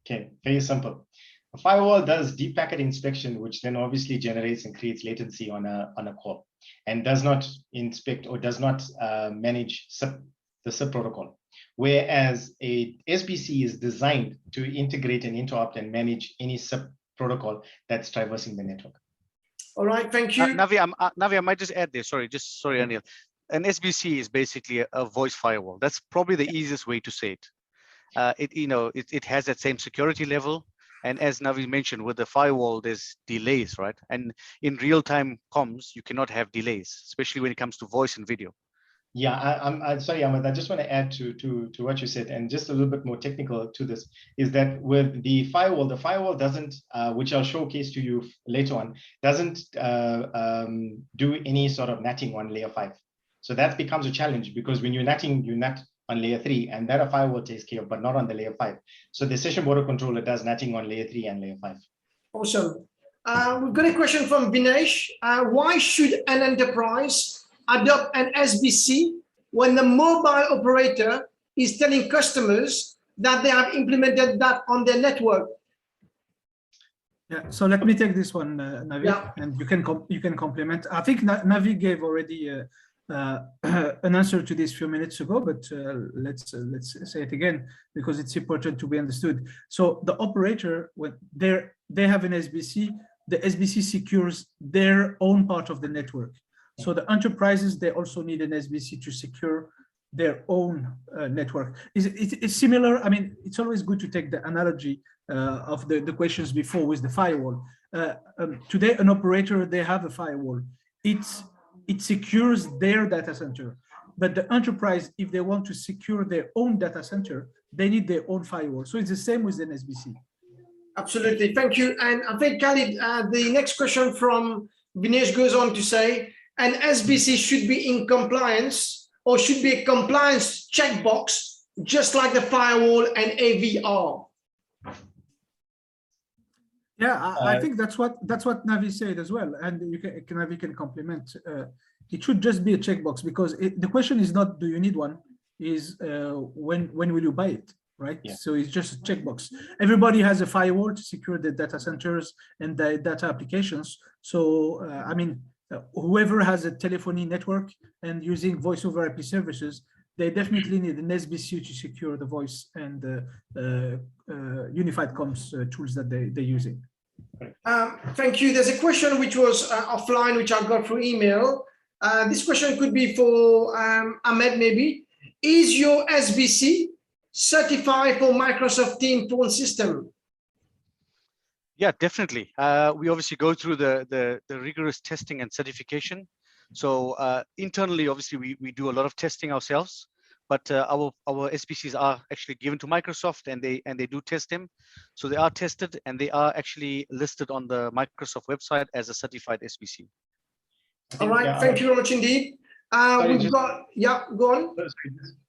Okay, very simple. A firewall does deep packet inspection, which then obviously generates and creates latency on a call, and does not inspect or does not manage the SIP protocol. Whereas a SBC is designed to integrate and interrupt and manage any SIP protocol that's traversing the network. All right, thank you. Navi, I might just add there. Sorry, Anil. An SBC is basically a voice firewall. That's probably the easiest way to say it. It has that same security level. And as Navi mentioned, with the firewall, there's delays, right? And in real-time comms, you cannot have delays, especially when it comes to voice and video. Yeah, I'm sorry, Ahmed. I just want to add to what you said, and just a little bit more technical to this, is that with the firewall doesn't, which I'll showcase to you later on, doesn't do any sort of natting on layer 5. So that becomes a challenge, because when you're natting, you nat on layer 3, and that a firewall takes care of, but not on the layer 5. So the session border controller does natting on layer 3 and layer 5. Awesome. We've got a question from Vinesh. Why should an enterprise adopt an SBC when the mobile operator is telling customers that they have implemented that on their network? Yeah, so let me take this one, Navi, and you can complement. I think Navi gave already an answer to this a few minutes ago, but let's say it again, because it's important to be understood. So the operator, when they have an SBC, the SBC secures their own part of the network. So the enterprises, they also need an SBC to secure their own network. It's similar. I mean, it's always good to take the analogy of the questions before with the firewall. Today, an operator, they have a firewall. It secures their data center. But the enterprise, if they want to secure their own data center, they need their own firewall. So it's the same with an SBC. Absolutely, thank you. And I think, Khalid, the next question from Vinesh goes on to say, an SBC should be in compliance, or should be a compliance checkbox, just like the firewall and AVR. Yeah, I think that's what Navi said as well, and Navi can complement. It should just be a checkbox, because the question is not do you need one, is when will you buy it, right? Yeah. So it's just a checkbox. Everybody has a firewall to secure the data centers and the data applications. So I mean, whoever has a telephony network and using voice over IP services, they definitely need an SBC to secure the voice and unified comms tools that they're using. Thank you. There's a question which was offline, which I got through email. This question could be for Ahmed, maybe. Is your SBC certified for Microsoft Teams phone system? Yeah, definitely. We obviously go through the rigorous testing and certification. So internally, obviously, we do a lot of testing ourselves, but our SBCs are actually given to Microsoft, and they do test them. So they are tested, and they are actually listed on the Microsoft website as a certified SBC. All right, thank you very much indeed. We've got, yeah, go on.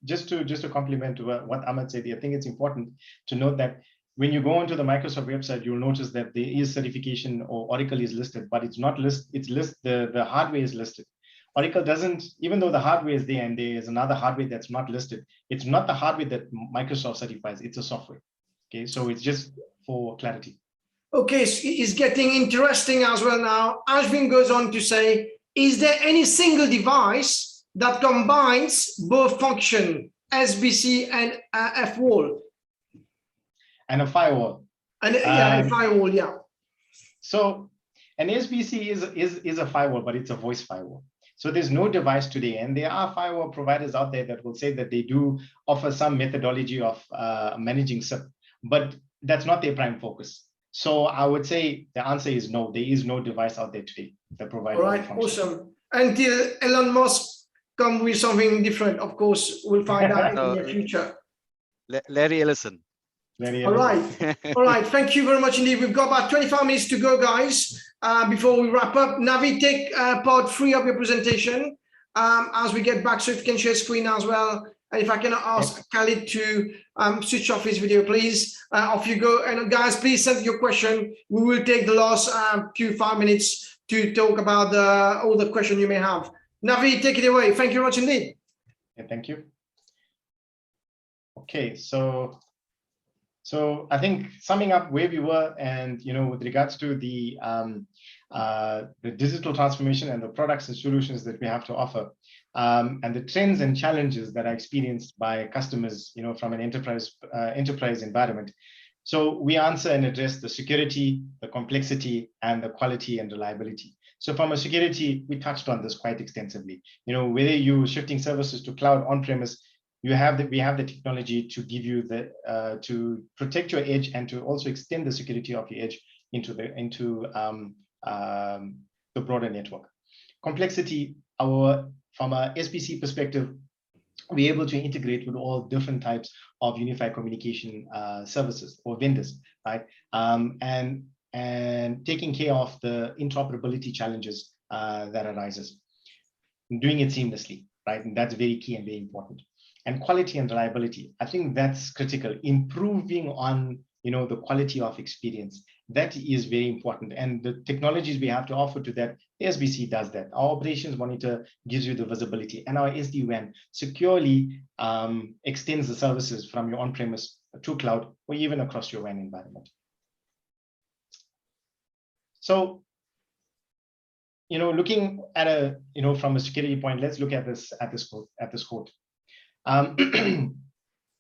Just to complement what Ahmed said, I think it's important to note that when you go onto the Microsoft website, you'll notice that there is certification, or Oracle is listed, but it's not listed. The hardware is listed. Oracle doesn't, even though the hardware is there and there is another hardware that's not listed, it's not the hardware that Microsoft certifies, it's a software. Okay, so it's just for clarity. Okay, so it's getting interesting as well now. Ashwin goes on to say, is there any single device that combines both function, SBC and F-wall? And a firewall. And yeah, a firewall, yeah. So an SBC is a firewall, but it's a voice firewall. So there's no device today, and there are firewall providers out there that will say that they do offer some methodology of managing SIP, but that's not their prime focus. So I would say the answer is no, there is no device out there today that provides. All right, awesome. Until Elon Musk come with something different, of course, we'll find out in the near future. Larry Ellison. All right. All right. Thank you very much indeed. We've got about 25 minutes to go, guys, before we wrap up. Navi, take part 3 of your presentation as we get back, so if you can share screen as well. And if I can ask Khalid to switch off his video, please. Off you go. And guys, please send your question. We will take the last 5 minutes to talk about all the questions you may have. Navi, take it away. Thank you very much indeed. Yeah, thank you. Okay, so I think summing up where we were, and with regards to the digital transformation and the products and solutions that we have to offer, and the trends and challenges that are experienced by customers, from an enterprise environment. So we answer and address the security, the complexity, and the quality and reliability. So from a security, we touched on this quite extensively. Whether you're shifting services to cloud, on-premise, we have the technology to give you to protect your edge and to also extend the security of your edge into the broader network. Complexity, from a SBC perspective, we're able to integrate with all different types of unified communication services or vendors, right? And taking care of the interoperability challenges that arises, doing it seamlessly, right? And that's very key and very important. And quality and reliability, I think that's critical. Improving on the quality of experience, that is very important. And the technologies we have to offer to that, SBC does that. Our operations monitor gives you the visibility, and our SD-WAN securely extends the services from your on-premise to cloud, or even across your WAN environment. So, looking at from a security point, let's look at this quote.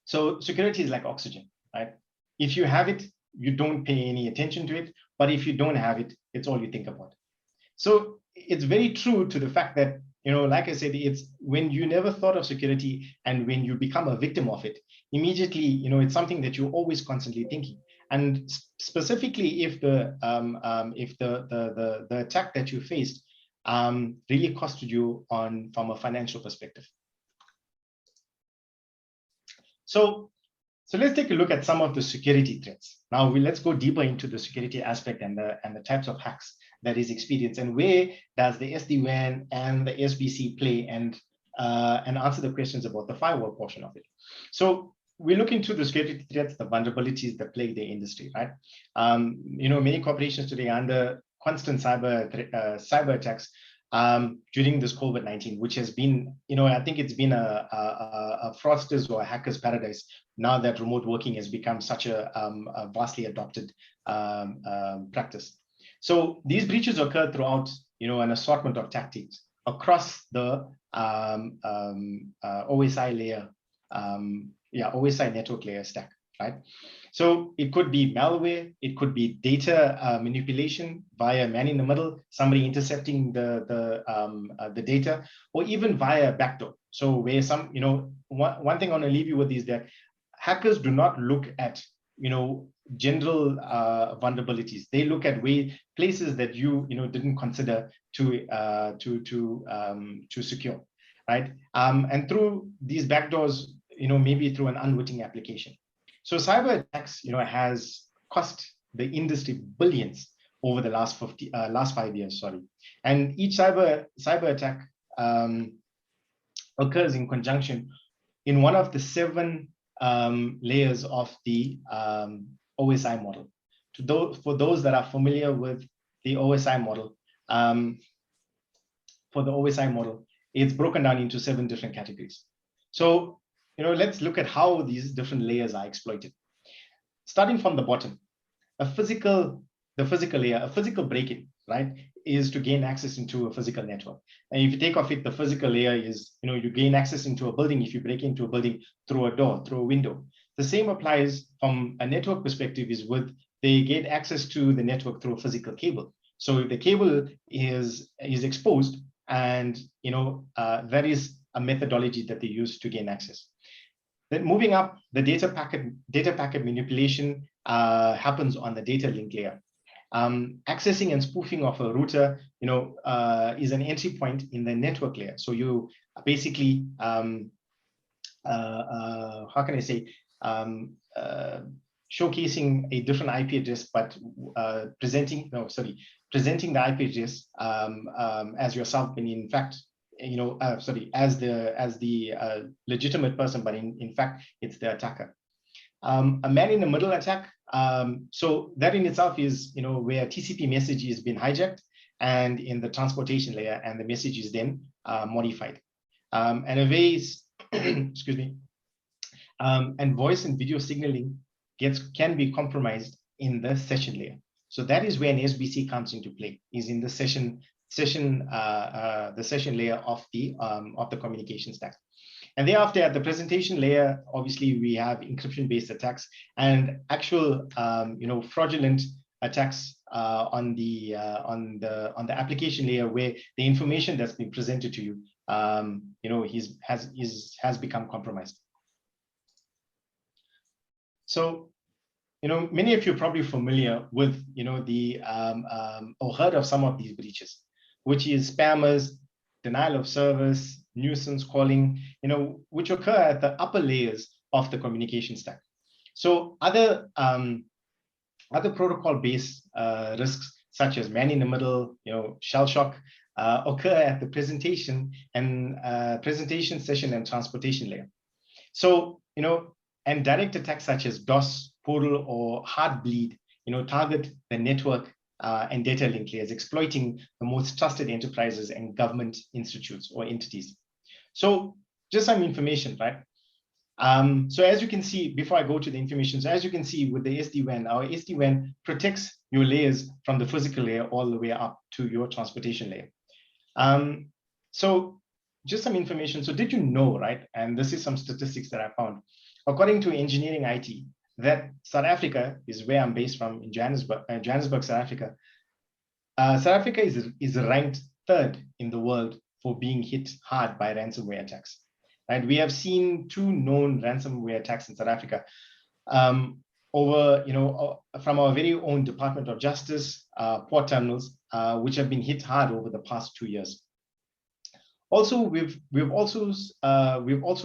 So security is like oxygen, right? If you have it, you don't pay any attention to it, but if you don't have it, it's all you think about. So it's very true to the fact that, like I said, it's when you never thought of security and when you become a victim of it, immediately, it's something that you're always constantly thinking. And specifically, if the attack that you faced really costed you from a financial perspective. So let's take a look at some of the security threats. Now let's go deeper into the security aspect and the types of hacks that is experienced, and where does the SD-WAN and the SBC play, and answer the questions about the firewall portion of it. So we look into the security threats, the vulnerabilities that plague the industry, right? Many corporations today are under constant cyber attacks during this COVID-19, which has been, I think it's been a fraudster's or a hacker's paradise now that remote working has become such a vastly adopted practice. So these breaches occur throughout, an assortment of tactics across the OSI layer, OSI network layer stack, right? So it could be malware, it could be data manipulation via man in the middle, somebody intercepting the data, or even via backdoor. So where some, one thing I want to leave you with is that hackers do not look at, general vulnerabilities. They look at places that you didn't consider to secure, right? And through these backdoors, maybe through an unwitting application. So cyber attacks, has cost the industry billions over the last 5 years, sorry. And each cyber attack occurs in conjunction in one of the 7 layers of the OSI model. For those that are familiar with the OSI model, it's broken down into 7 different categories. So, let's look at how these different layers are exploited. Starting from the bottom, the physical layer, a physical break-in, right, is to gain access into a physical network. And if you take off it, the physical layer is, you gain access into a building if you break into a building through a door, through a window. The same applies from a network perspective they get access to the network through a physical cable. So if the cable is exposed, and that is a methodology that they use to gain access. Then moving up, the data packet manipulation happens on the data link layer. Accessing and spoofing of a router, is an entry point in the network layer. So you basically, how can I say, showcasing a different IP address, but presenting the IP address as yourself, and in fact, as the legitimate person, but in fact, it's the attacker. A man in the middle attack. So that in itself is, where TCP message has been hijacked and in the transportation layer, and the message is then modified. And a ways, excuse me, and voice and video signaling can be compromised in the session layer. So that is where an SBC comes into play, is in the session layer of the communication stack. And thereafter, at the presentation layer, obviously we have encryption-based attacks and actual, fraudulent attacks on the application layer, where the information that's been presented to you, has become compromised. So, many of you are probably familiar with, or heard of some of these breaches, which is spammers, denial of service, nuisance calling, which occur at the upper layers of the communication stack. So other protocol-based risks, such as man in the middle, shell shock, occur at the presentation session and transportation layer. So, and direct attacks such as DOS, portal, or Heartbleed, target the network and data link layers, exploiting the most trusted enterprises and government institutes or entities. So just some information, right? So as you can see, before I go to the information, so as you can see with the SD-WAN, our SD-WAN protects your layers from the physical layer all the way up to your transportation layer. So just some information. So did you know, right? And this is some statistics that I found. According to Engineering IT, that South Africa is where I'm based from, in Johannesburg, South Africa. South Africa is ranked 3rd in the world for being hit hard by ransomware attacks. Right? We have seen 2 known ransomware attacks in South Africa from our very own Department of Justice, port terminals, which have been hit hard over the past 2 years. Also, we've also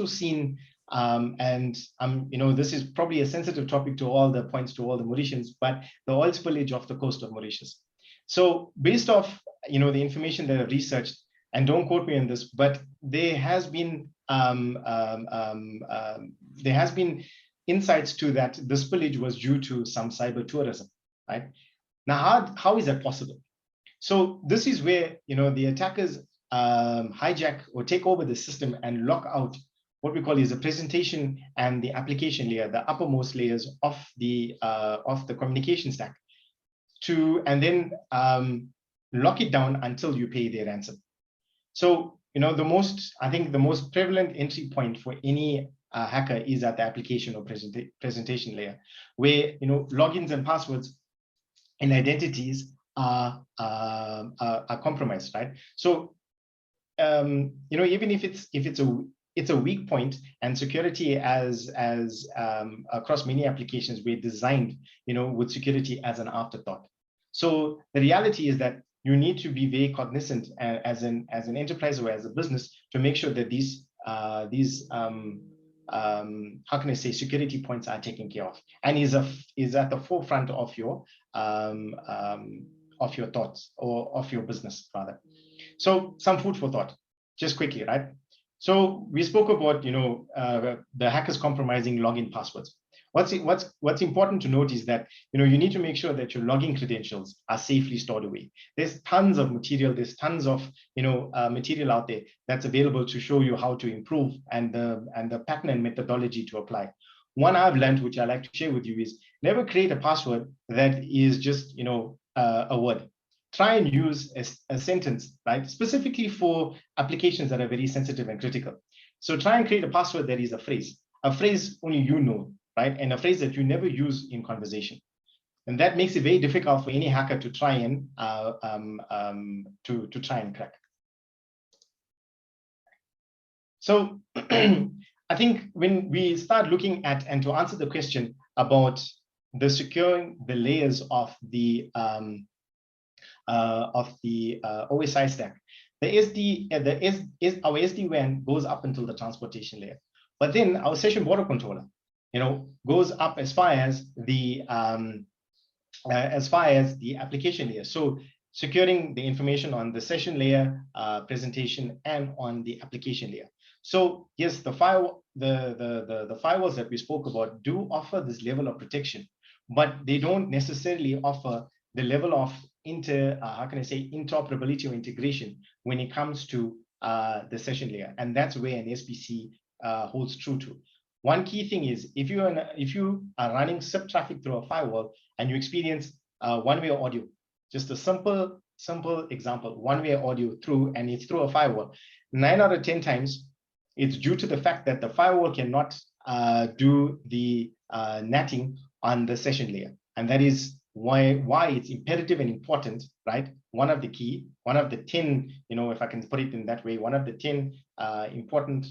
seen, this is probably a sensitive topic to all the Mauritians, but the oil spillage off the coast of Mauritius. So based off, the information that I've researched, and don't quote me on this, but there has been insights to that the spillage was due to some cyber tourism, right? Now, how is that possible? So this is where, the attackers hijack or take over the system and lock out what we call is the presentation and the application layer, the uppermost layers of the communication stack, and then lock it down until you pay their ransom. So, I think the most prevalent entry point for any hacker is at the application or presentation layer, where, logins and passwords and identities are compromised, right? So, even if it's a weak point, and security as across many applications, we're designed, with security as an afterthought. So the reality is that you need to be very cognizant as an enterprise or as a business to make sure that these how can I say, security points are taken care of, and is at the forefront of your thoughts, or of your business rather. So some food for thought, just quickly, right? So we spoke about, the hackers compromising login passwords. What's important to note is that, you need to make sure that your login credentials are safely stored away. There's tons of material, there's tons of, material out there that's available to show you how to improve and the pattern and methodology to apply. One I've learned, which I like to share with you, is never create a password that is just, a word. Try and use a sentence, right? Specifically for applications that are very sensitive and critical. So try and create a password that is a phrase only you know, right? And a phrase that you never use in conversation. And that makes it very difficult for any hacker to try and try and crack. So I think when we start looking at, and to answer the question about the securing the layers of the OSI stack, our SD-WAN goes up until the transportation layer, but then our session border controller, goes up as far as the application layer. So securing the information on the session layer, presentation, and on the application layer. So yes, the firewalls that we spoke about do offer this level of protection, but they don't necessarily offer the level of interoperability or integration when it comes to the session layer, and that's where an SBC holds true to. One key thing is, if you are running SIP traffic through a firewall and you experience one-way audio, just a simple example, one-way audio and it's through a firewall, 9 out of 10 times, it's due to the fact that the firewall cannot do the NATing on the session layer, and that is why it's imperative and important, right? One of the 10, if I can put it in that way, one of the 10 important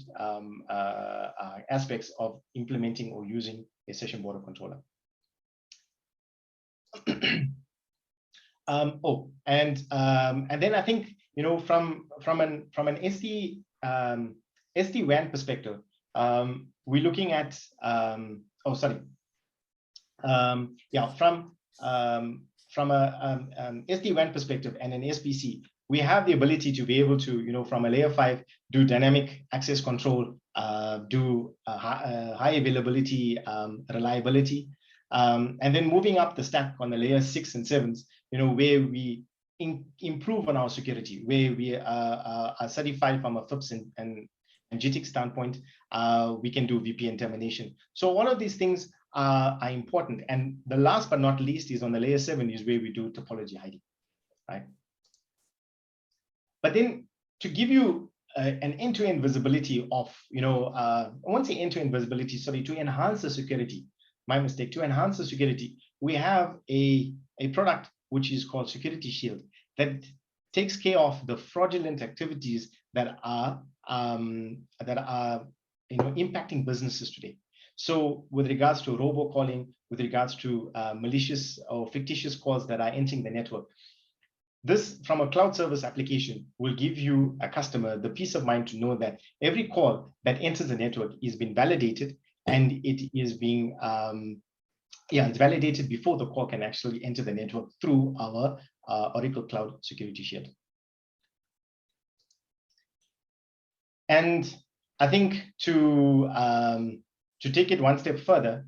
aspects of implementing or using a session border controller. And then I think, from an SD-WAN perspective, we're looking at from a SD-WAN perspective and an SBC, we have the ability to be able to, from a layer 5, do dynamic access control, do high availability, reliability, and then moving up the stack on the layer 6 and 7s, where we improve on our security, where we are certified from a FIPS and GTIC standpoint, we can do VPN termination. So all of these things are important. And the last but not least is on the layer 7 is where we do topology hiding, right? But then to give you an end-to-end visibility of, I won't say end-to-end visibility, sorry, to enhance the security, my mistake, to enhance the security, we have a product which is called Security Shield that takes care of the fraudulent activities that are impacting businesses today. So with regards to robocalling, with regards to malicious or fictitious calls that are entering the network, this, from a cloud service application, will give you, a customer, the peace of mind to know that every call that enters the network is being validated, and it is being, it's validated before the call can actually enter the network through our Oracle Cloud Security Shield. And I think to to take it one step further,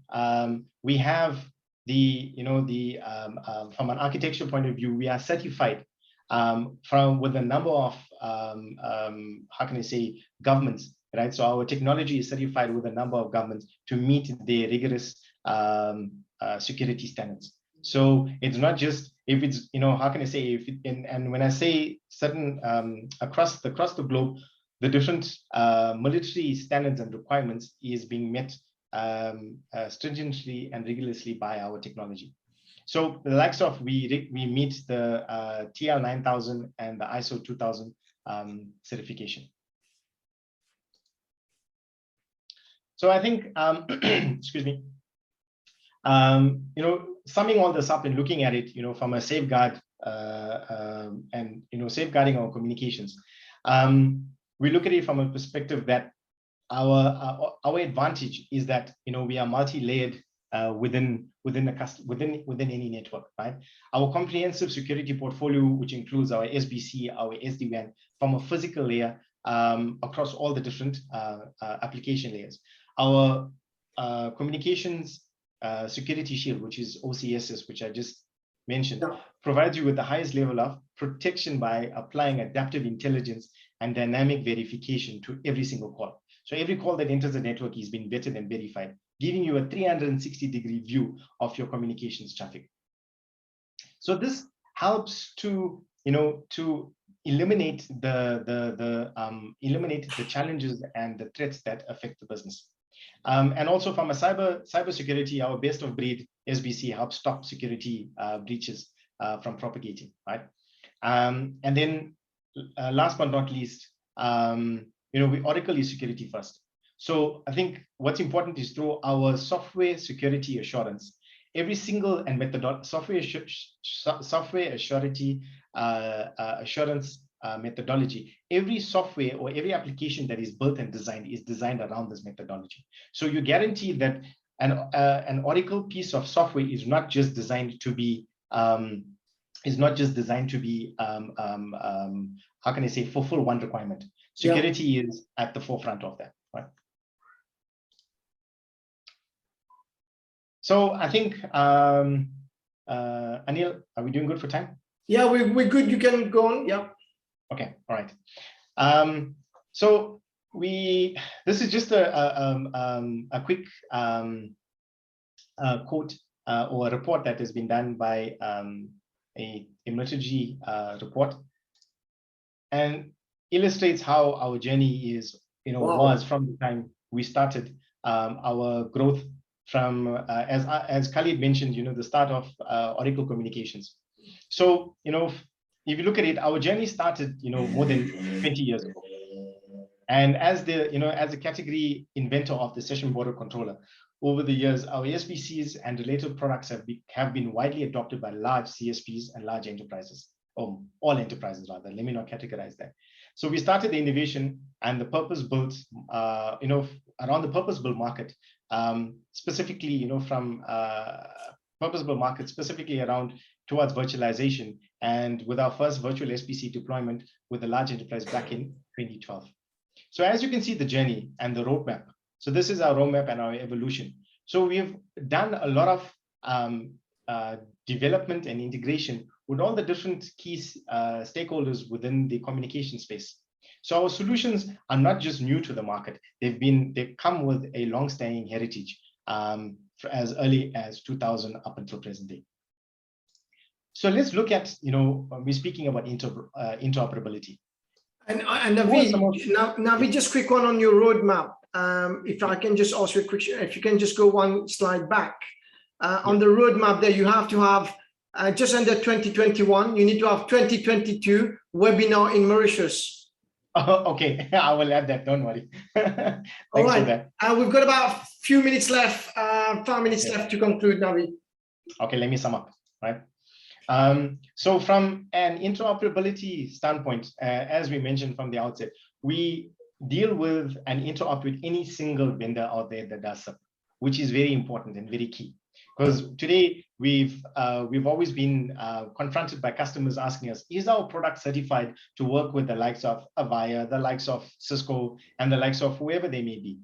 we have from an architecture point of view, we are certified with a number of how can I say, governments, right? So our technology is certified with a number of governments to meet the rigorous security standards. So it's not just if it's, how can I say, and when I say certain across the globe, the different military standards and requirements is being met stringently and rigorously by our technology. So the likes of we meet the TL 9000 and the ISO 2000 certification. So I think, excuse me, summing all this up and looking at it, from a safeguard and safeguarding our communications, we look at it from a perspective that our advantage is that we are multi-layered within any network, right? Our comprehensive security portfolio, which includes our SBC, our SD-WAN, from a physical layer across all the different application layers. Our communications security shield, which is OCSS, which I just mentioned, provides you with the highest level of protection by applying adaptive intelligence and dynamic verification to every single call. So every call that enters the network is being vetted and verified, giving you a 360-degree view of your communications traffic. So this helps to eliminate eliminate the challenges and the threats that affect the business. And also from a cybersecurity, our best of breed SBC helps stop security breaches from propagating, right? And then last but not least, Oracle is security first. So I think what's important is through our software security assurance, every single and software assurance methodology, every software or every application that is built and designed is designed around this methodology. So you guarantee that an Oracle piece of software is not just designed to be how can I say, fulfill one requirement. Security is at the forefront of that, right? So I think, Anil, are we doing good for time? Yeah, we're good. You can go on. Yeah. Okay. All right. So this is just a quick quote or a report that has been done by a methodology report, and illustrates how our journey is, was from the time we started our growth from, as Khalid mentioned, the start of Oracle Communications. So, if you look at it, our journey started, more than 20 years ago. And as the category inventor of the session border controller, over the years, our SBCs and related products have been widely adopted by large CSPs and large enterprises, or all enterprises rather. Let me not categorize that. So we started the innovation and the purpose-built, around the purpose-built market, specifically, from purpose-built market, specifically around towards virtualization, and with our first virtual SBC deployment with a large enterprise back in 2012. So as you can see the journey and the roadmap. So this is our roadmap and our evolution. So we've done a lot of development and integration with all the different key stakeholders within the communication space. So our solutions are not just new to the market. They've come with a long-standing heritage as early as 2000 up until present day. So let's look at, we're speaking about interoperability. And Navi, just quick one on your roadmap. If I can just ask you a quick, if you can just go one slide back. On the roadmap there, you have to have just under 2021, you need to have 2022 webinar in Mauritius. Oh, okay, I will add that, don't worry. Thanks for that. We've got about a few minutes left, 5 minutes left to conclude, Navi. Okay, let me sum up, right? So from an interoperability standpoint, as we mentioned from the outset, we deal with and interop with any single vendor out there that does so, which is very important and very key. Because today we've always been confronted by customers asking us, is our product certified to work with the likes of Avaya, the likes of Cisco, and the likes of whoever they may be?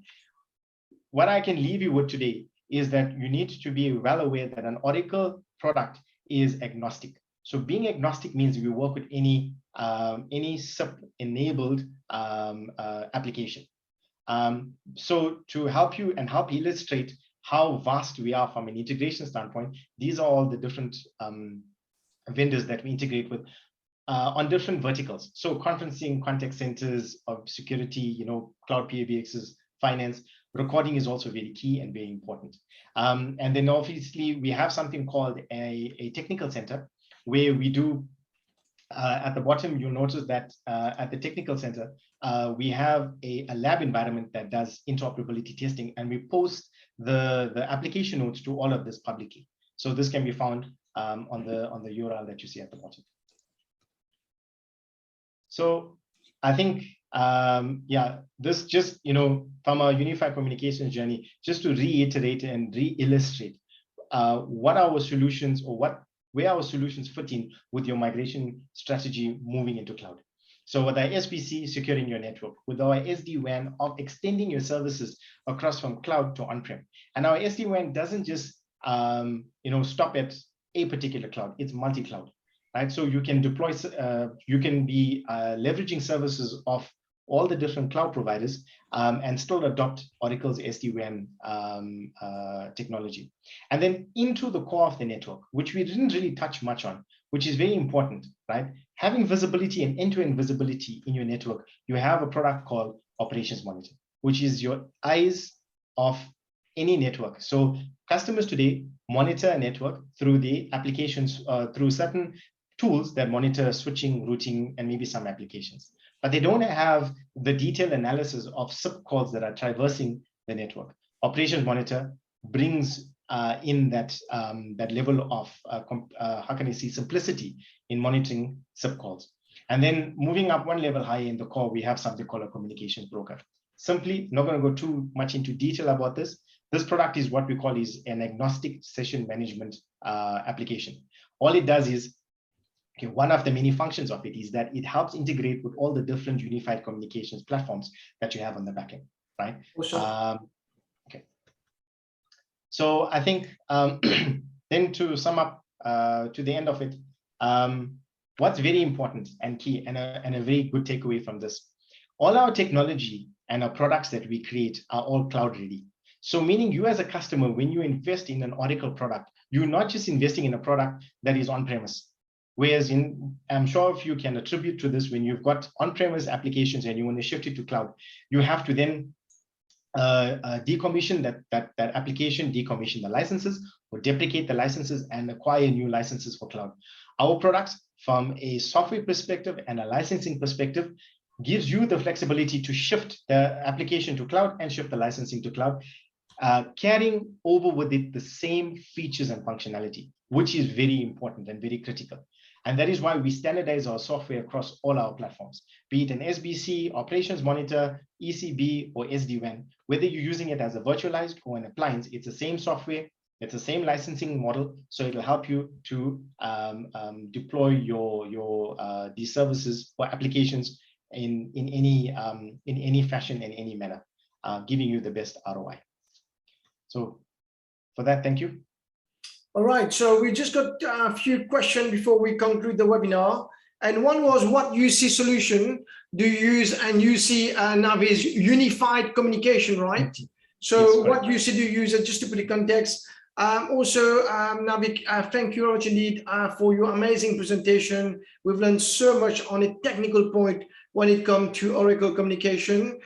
what I can leave you with today is that you need to be well aware that an Oracle product is agnostic. So being agnostic means we work with any sub-enabled application. So to help you and help illustrate how vast we are from an integration standpoint, these are all the different vendors that we integrate with on different verticals. So conferencing, contact centers, of security, cloud PBXs, finance. Recording is also very key and very important. And then obviously we have something called a technical center, where we do, at the bottom, you'll notice that at the technical center, we have a lab environment that does interoperability testing, and we post the application notes to all of this publicly. So this can be found on the URL that you see at the bottom. So I think, yeah, this just, from our unified communications journey, just to reiterate and re-illustrate what our solutions or where our solutions fit in with your migration strategy moving into cloud. So with our SBC, securing your network, with our SD-WAN of extending your services across from cloud to on-prem. And our SD-WAN doesn't just stop at a particular cloud, it's multi-cloud, right? So you can deploy, you can be leveraging services of all the different cloud providers and still adopt Oracle's SD-WAN technology. And then into the core of the network, which we didn't really touch much on, which is very important, right? Having visibility and end-to-end visibility in your network, you have a product called Operations Monitor, which is your eyes of any network. So customers today monitor a network through the applications, through certain tools that monitor switching, routing, and maybe some applications. But they don't have the detailed analysis of subcalls that are traversing the network. Operations Monitor brings in that level of, how can I say, simplicity in monitoring subcalls. And then moving up one level higher in the core, we have something called a communications broker. Simply, not going to go too much into detail about this. This product is what we call is an agnostic session management application. All it does is, okay, one of the many functions of it is that it helps integrate with all the different unified communications platforms that you have on the backend, right? Awesome. Okay. So I think then to sum up to the end of it, what's very important and key and a very good takeaway from this, all our technology and our products that we create are all cloud ready. So meaning you as a customer, when you invest in an Oracle product, you're not just investing in a product that is on-premise. Whereas I'm sure if you can attribute to this, when you've got on-premise applications and you want to shift it to cloud, you have to then decommission that application, decommission the licenses or deprecate the licenses and acquire new licenses for cloud. Our products, from a software perspective and a licensing perspective, gives you the flexibility to shift the application to cloud and shift the licensing to cloud, carrying over with it the same features and functionality, which is very important and very critical. And that is why we standardize our software across all our platforms, be it an SBC, Operations Monitor, ECB, or SD-WAN. Whether you're using it as a virtualized or an appliance, it's the same software, it's the same licensing model, so it'll help you to deploy these services or applications in any fashion, in any manner, giving you the best ROI. So for that, thank you. All right, so we just got a few questions before we conclude the webinar. And one was, what UC solution do you use? And UC Navi's unified communication, right? So yes, what UC do you use? Just to put the context. Also, Navi, thank you very much indeed for your amazing presentation. We've learned so much on a technical point when it comes to Oracle communication.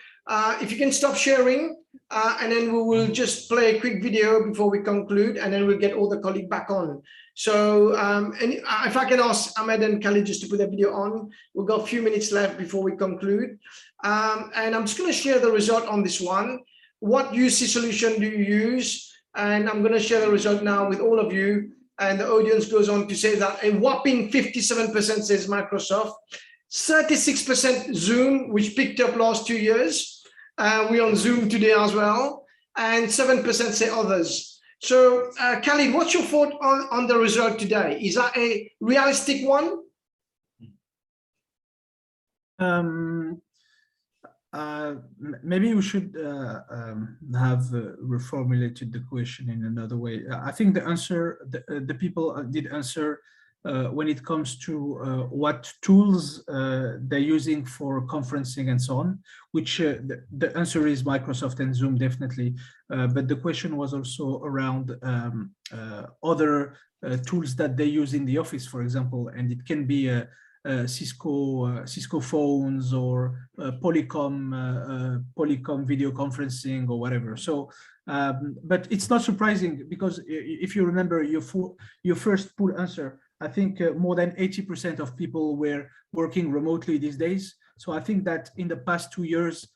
If you can stop sharing, and then we will just play a quick video before we conclude, and then we'll get all the colleagues back on. So and if I can ask Ahmed and Khalid just to put that video on, we've got a few minutes left before we conclude. And I'm just going to share the result on this one. What UC solution do you use? And I'm going to share the result now with all of you. And the audience goes on to say that a whopping 57% says Microsoft, 36% Zoom, which picked up last 2 years. We're on Zoom today as well, and 7% say others. So, Khalid, what's your thought on the result today? Is that a realistic one? maybe we should have reformulated the question in another way. I think the answer, the people did answer when it comes to what tools they're using for conferencing and so on, which the answer is Microsoft and Zoom, definitely. But the question was also around other tools that they use in the office, for example, and it can be Cisco phones or Polycom video conferencing or whatever. So, but it's not surprising because if you remember your first full answer, I think more than 80% of people were working remotely these days. So I think that in the past 2 years,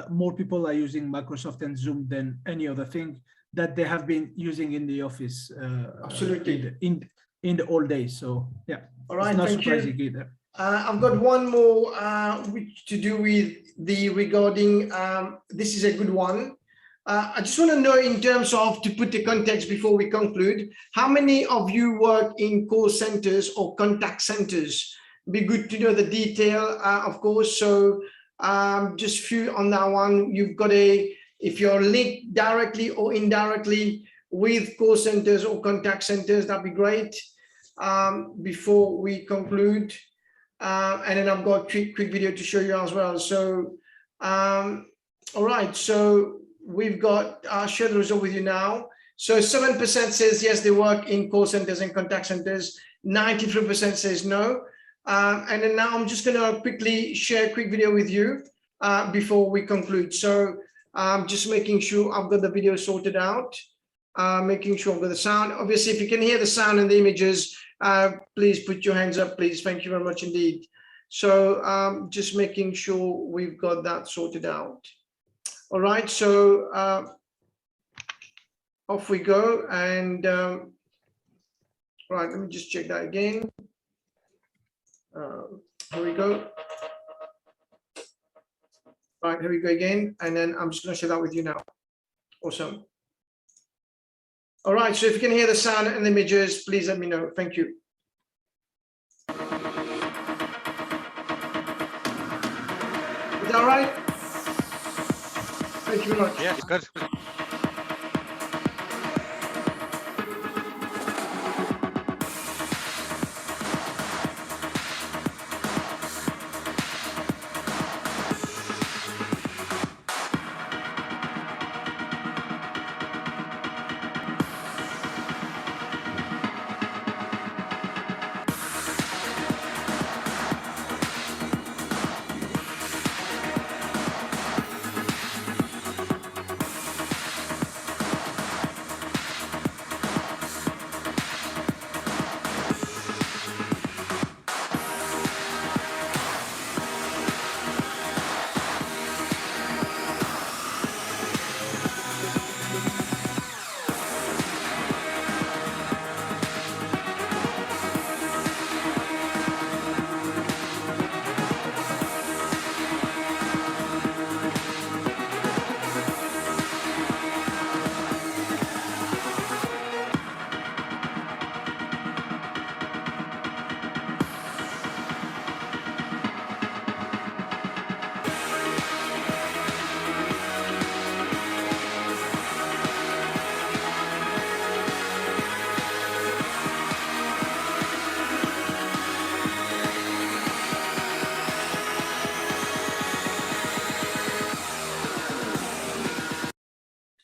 more people are using Microsoft and Zoom than any other thing that they have been using in the office. Absolutely. In the old days. So yeah, all right, it's not thank surprising you. either. I've got one more which to do with the regarding, this is a good one. I just want to know in terms of, to put the context before we conclude, how many of you work in call centers or contact centers? Be good to know the detail, of course. So just few on that one. You've got if you're linked directly or indirectly with call centers or contact centers, that'd be great. Before we conclude. And then I've got a quick video to show you as well. So, all right, so we've got, I'll share the result with you now. So 7% says yes, they work in call centers and contact centers. 93% says no. And then now I'm just gonna quickly share a quick video with you before we conclude. So just making sure I've got the video sorted out, making sure I've got the sound. Obviously, if you can hear the sound and the images, please put your hands up, please. Thank you very much indeed. So just making sure we've got that sorted out. All right, so off we go. And right, let me just check that again. Here we go. Right, here we go again. And then I'm just going to share that with you now. Awesome. All right, so if you can hear the sound and the images, please let me know. Thank you. Is that all right? Thank you very much. Yeah, it's good.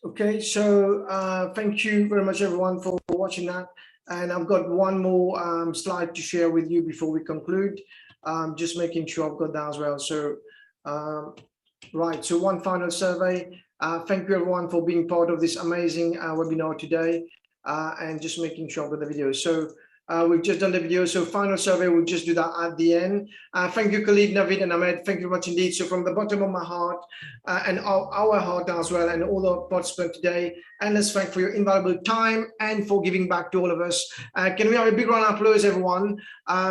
Okay, so thank you very much, everyone, for watching that. And I've got one more slide to share with you before we conclude. Just making sure I've got that as well. So, right, so one final survey. Thank you, everyone, for being part of this amazing webinar today, and just making sure I've got the video. So we've just done the video. So final survey, we'll just do that at the end. Thank you, Khalid, Navid, and Ahmed. Thank you very much indeed. So from the bottom of my heart and our heart as well, and all the participants today, and let's thank for your invaluable time and for giving back to all of us. Can we have a big round of applause, everyone,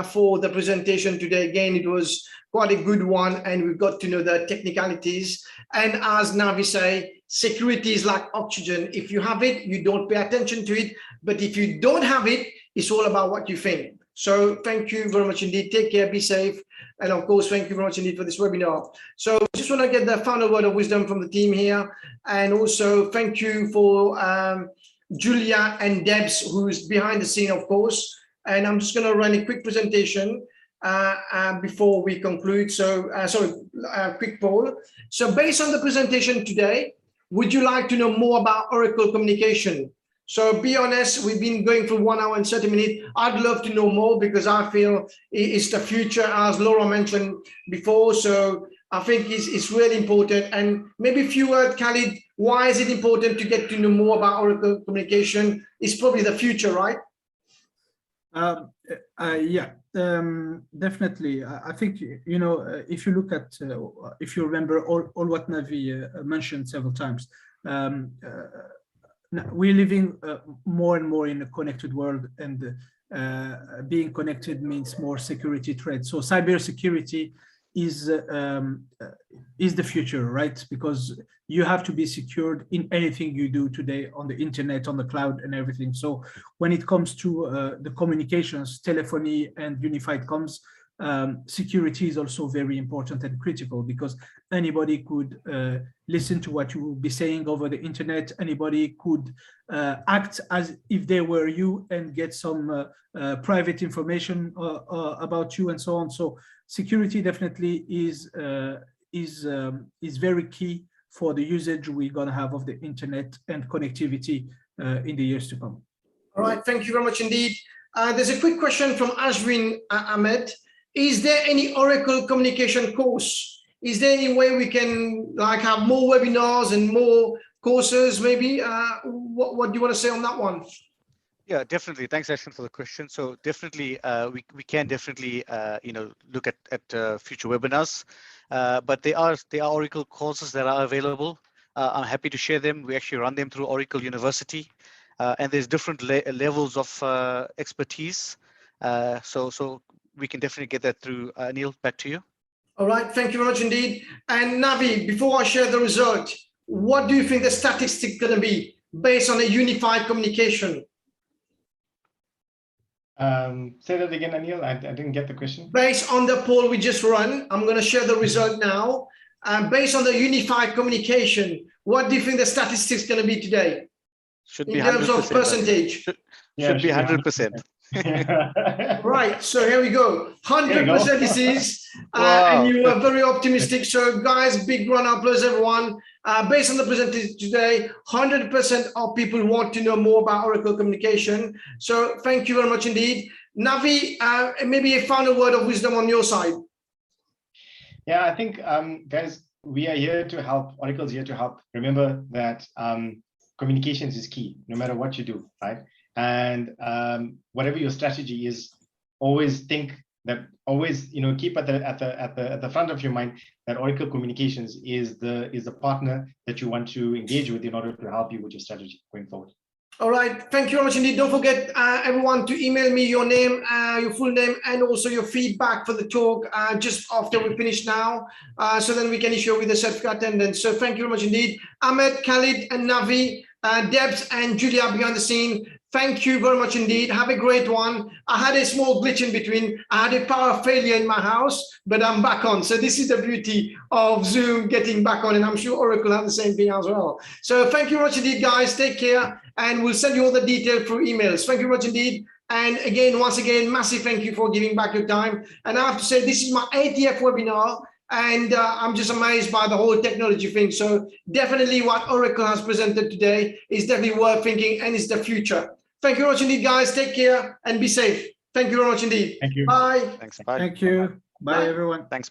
for the presentation today? Again, it was quite a good one, and we've got to know the technicalities. And as Navi say, security is like oxygen. If you have it, you don't pay attention to it. But if you don't have it, it's all about what you think. So thank you very much indeed. Take care, be safe. And of course, thank you very much indeed for this webinar. So just want to get the final word of wisdom from the team here. And also thank you for Julia and Debs, who's behind the scene, of course. And I'm just going to run a quick presentation before we conclude. So, quick poll. So based on the presentation today, would you like to know more about Oracle communication? So be honest, we've been going for 1 hour and 30 minutes. I'd love to know more because I feel it's the future, as Laura mentioned before. So I think it's really important. And maybe a few words, Khalid, why is it important to get to know more about Oracle communication? It's probably the future, right? Yeah, definitely. I think, you know, if you look at, if you remember all what Navi mentioned several times, we're living more and more in a connected world, and being connected means more security threats. So cybersecurity is the future, right? Because you have to be secured in anything you do today on the internet, on the cloud, and everything. So when it comes to the communications, telephony, and unified comms, security is also very important and critical, because anybody could listen to what you will be saying over the internet. Anybody could act as if they were you and get some private information about you and so on. So security definitely is very key for the usage we're going to have of the internet and connectivity in the years to come. All right, thank you very much indeed. There's a quick question from Ashwin Ahmed. Is there any Oracle communication course? Is there any way we can have more webinars and more courses maybe? What do you want to say on that one? Yeah, definitely. Thanks, Ashwin, for the question. So definitely, we can definitely look at future webinars, but there are Oracle courses that are available. I'm happy to share them. We actually run them through Oracle University, and there's different levels of expertise. So we can definitely get that through. Neil, back to you. All right, thank you very much indeed. And Navi, before I share the result, what do you think the statistic going to be based on a unified communication? Say that again, Anil. I didn't get the question. Based on the poll we just run, I'm going to share the result now. Based on the unified communication, what do you think the statistics going to be today? Should be in terms of percentage. Should be 100%. Right, so here we go. 100% this is, and you are very optimistic. So guys, big round of applause, everyone. Based on the presentation today, 100% of people want to know more about Oracle communication. So thank you very much indeed. Navi, maybe a final word of wisdom on your side. Yeah, I think, guys, we are here to help. Oracle's here to help. Remember that communications is key, no matter what you do, right? And whatever your strategy is, always think that, always keep at the front of your mind that Oracle Communications is the partner that you want to engage with in order to help you with your strategy going forward. All right, thank you very much indeed. Don't forget, everyone, to email me your name, your full name, and also your feedback for the talk just after we finish now, so then we can issue with the certificate attendance. So thank you very much indeed. Ahmed, Khalid, and Navi, Debs, and Julia behind the scene. Thank you very much indeed. Have a great one. I had a small glitch in between. I had a power failure in my house, but I'm back on. So this is the beauty of Zoom getting back on, and I'm sure Oracle have the same thing as well. So thank you very much indeed, guys. Take care, and we'll send you all the details through emails. Thank you very much indeed. And again, once again, massive thank you for giving back your time. And I have to say, this is my 80th webinar. And I'm just amazed by the whole technology thing. So definitely what Oracle has presented today is definitely worth thinking, and it's the future. Thank you very much indeed, guys. Take care and be safe. Thank you very much indeed. Thank you. Bye. Thanks. Bye. Thank you. Bye, everyone. Thanks. Bye.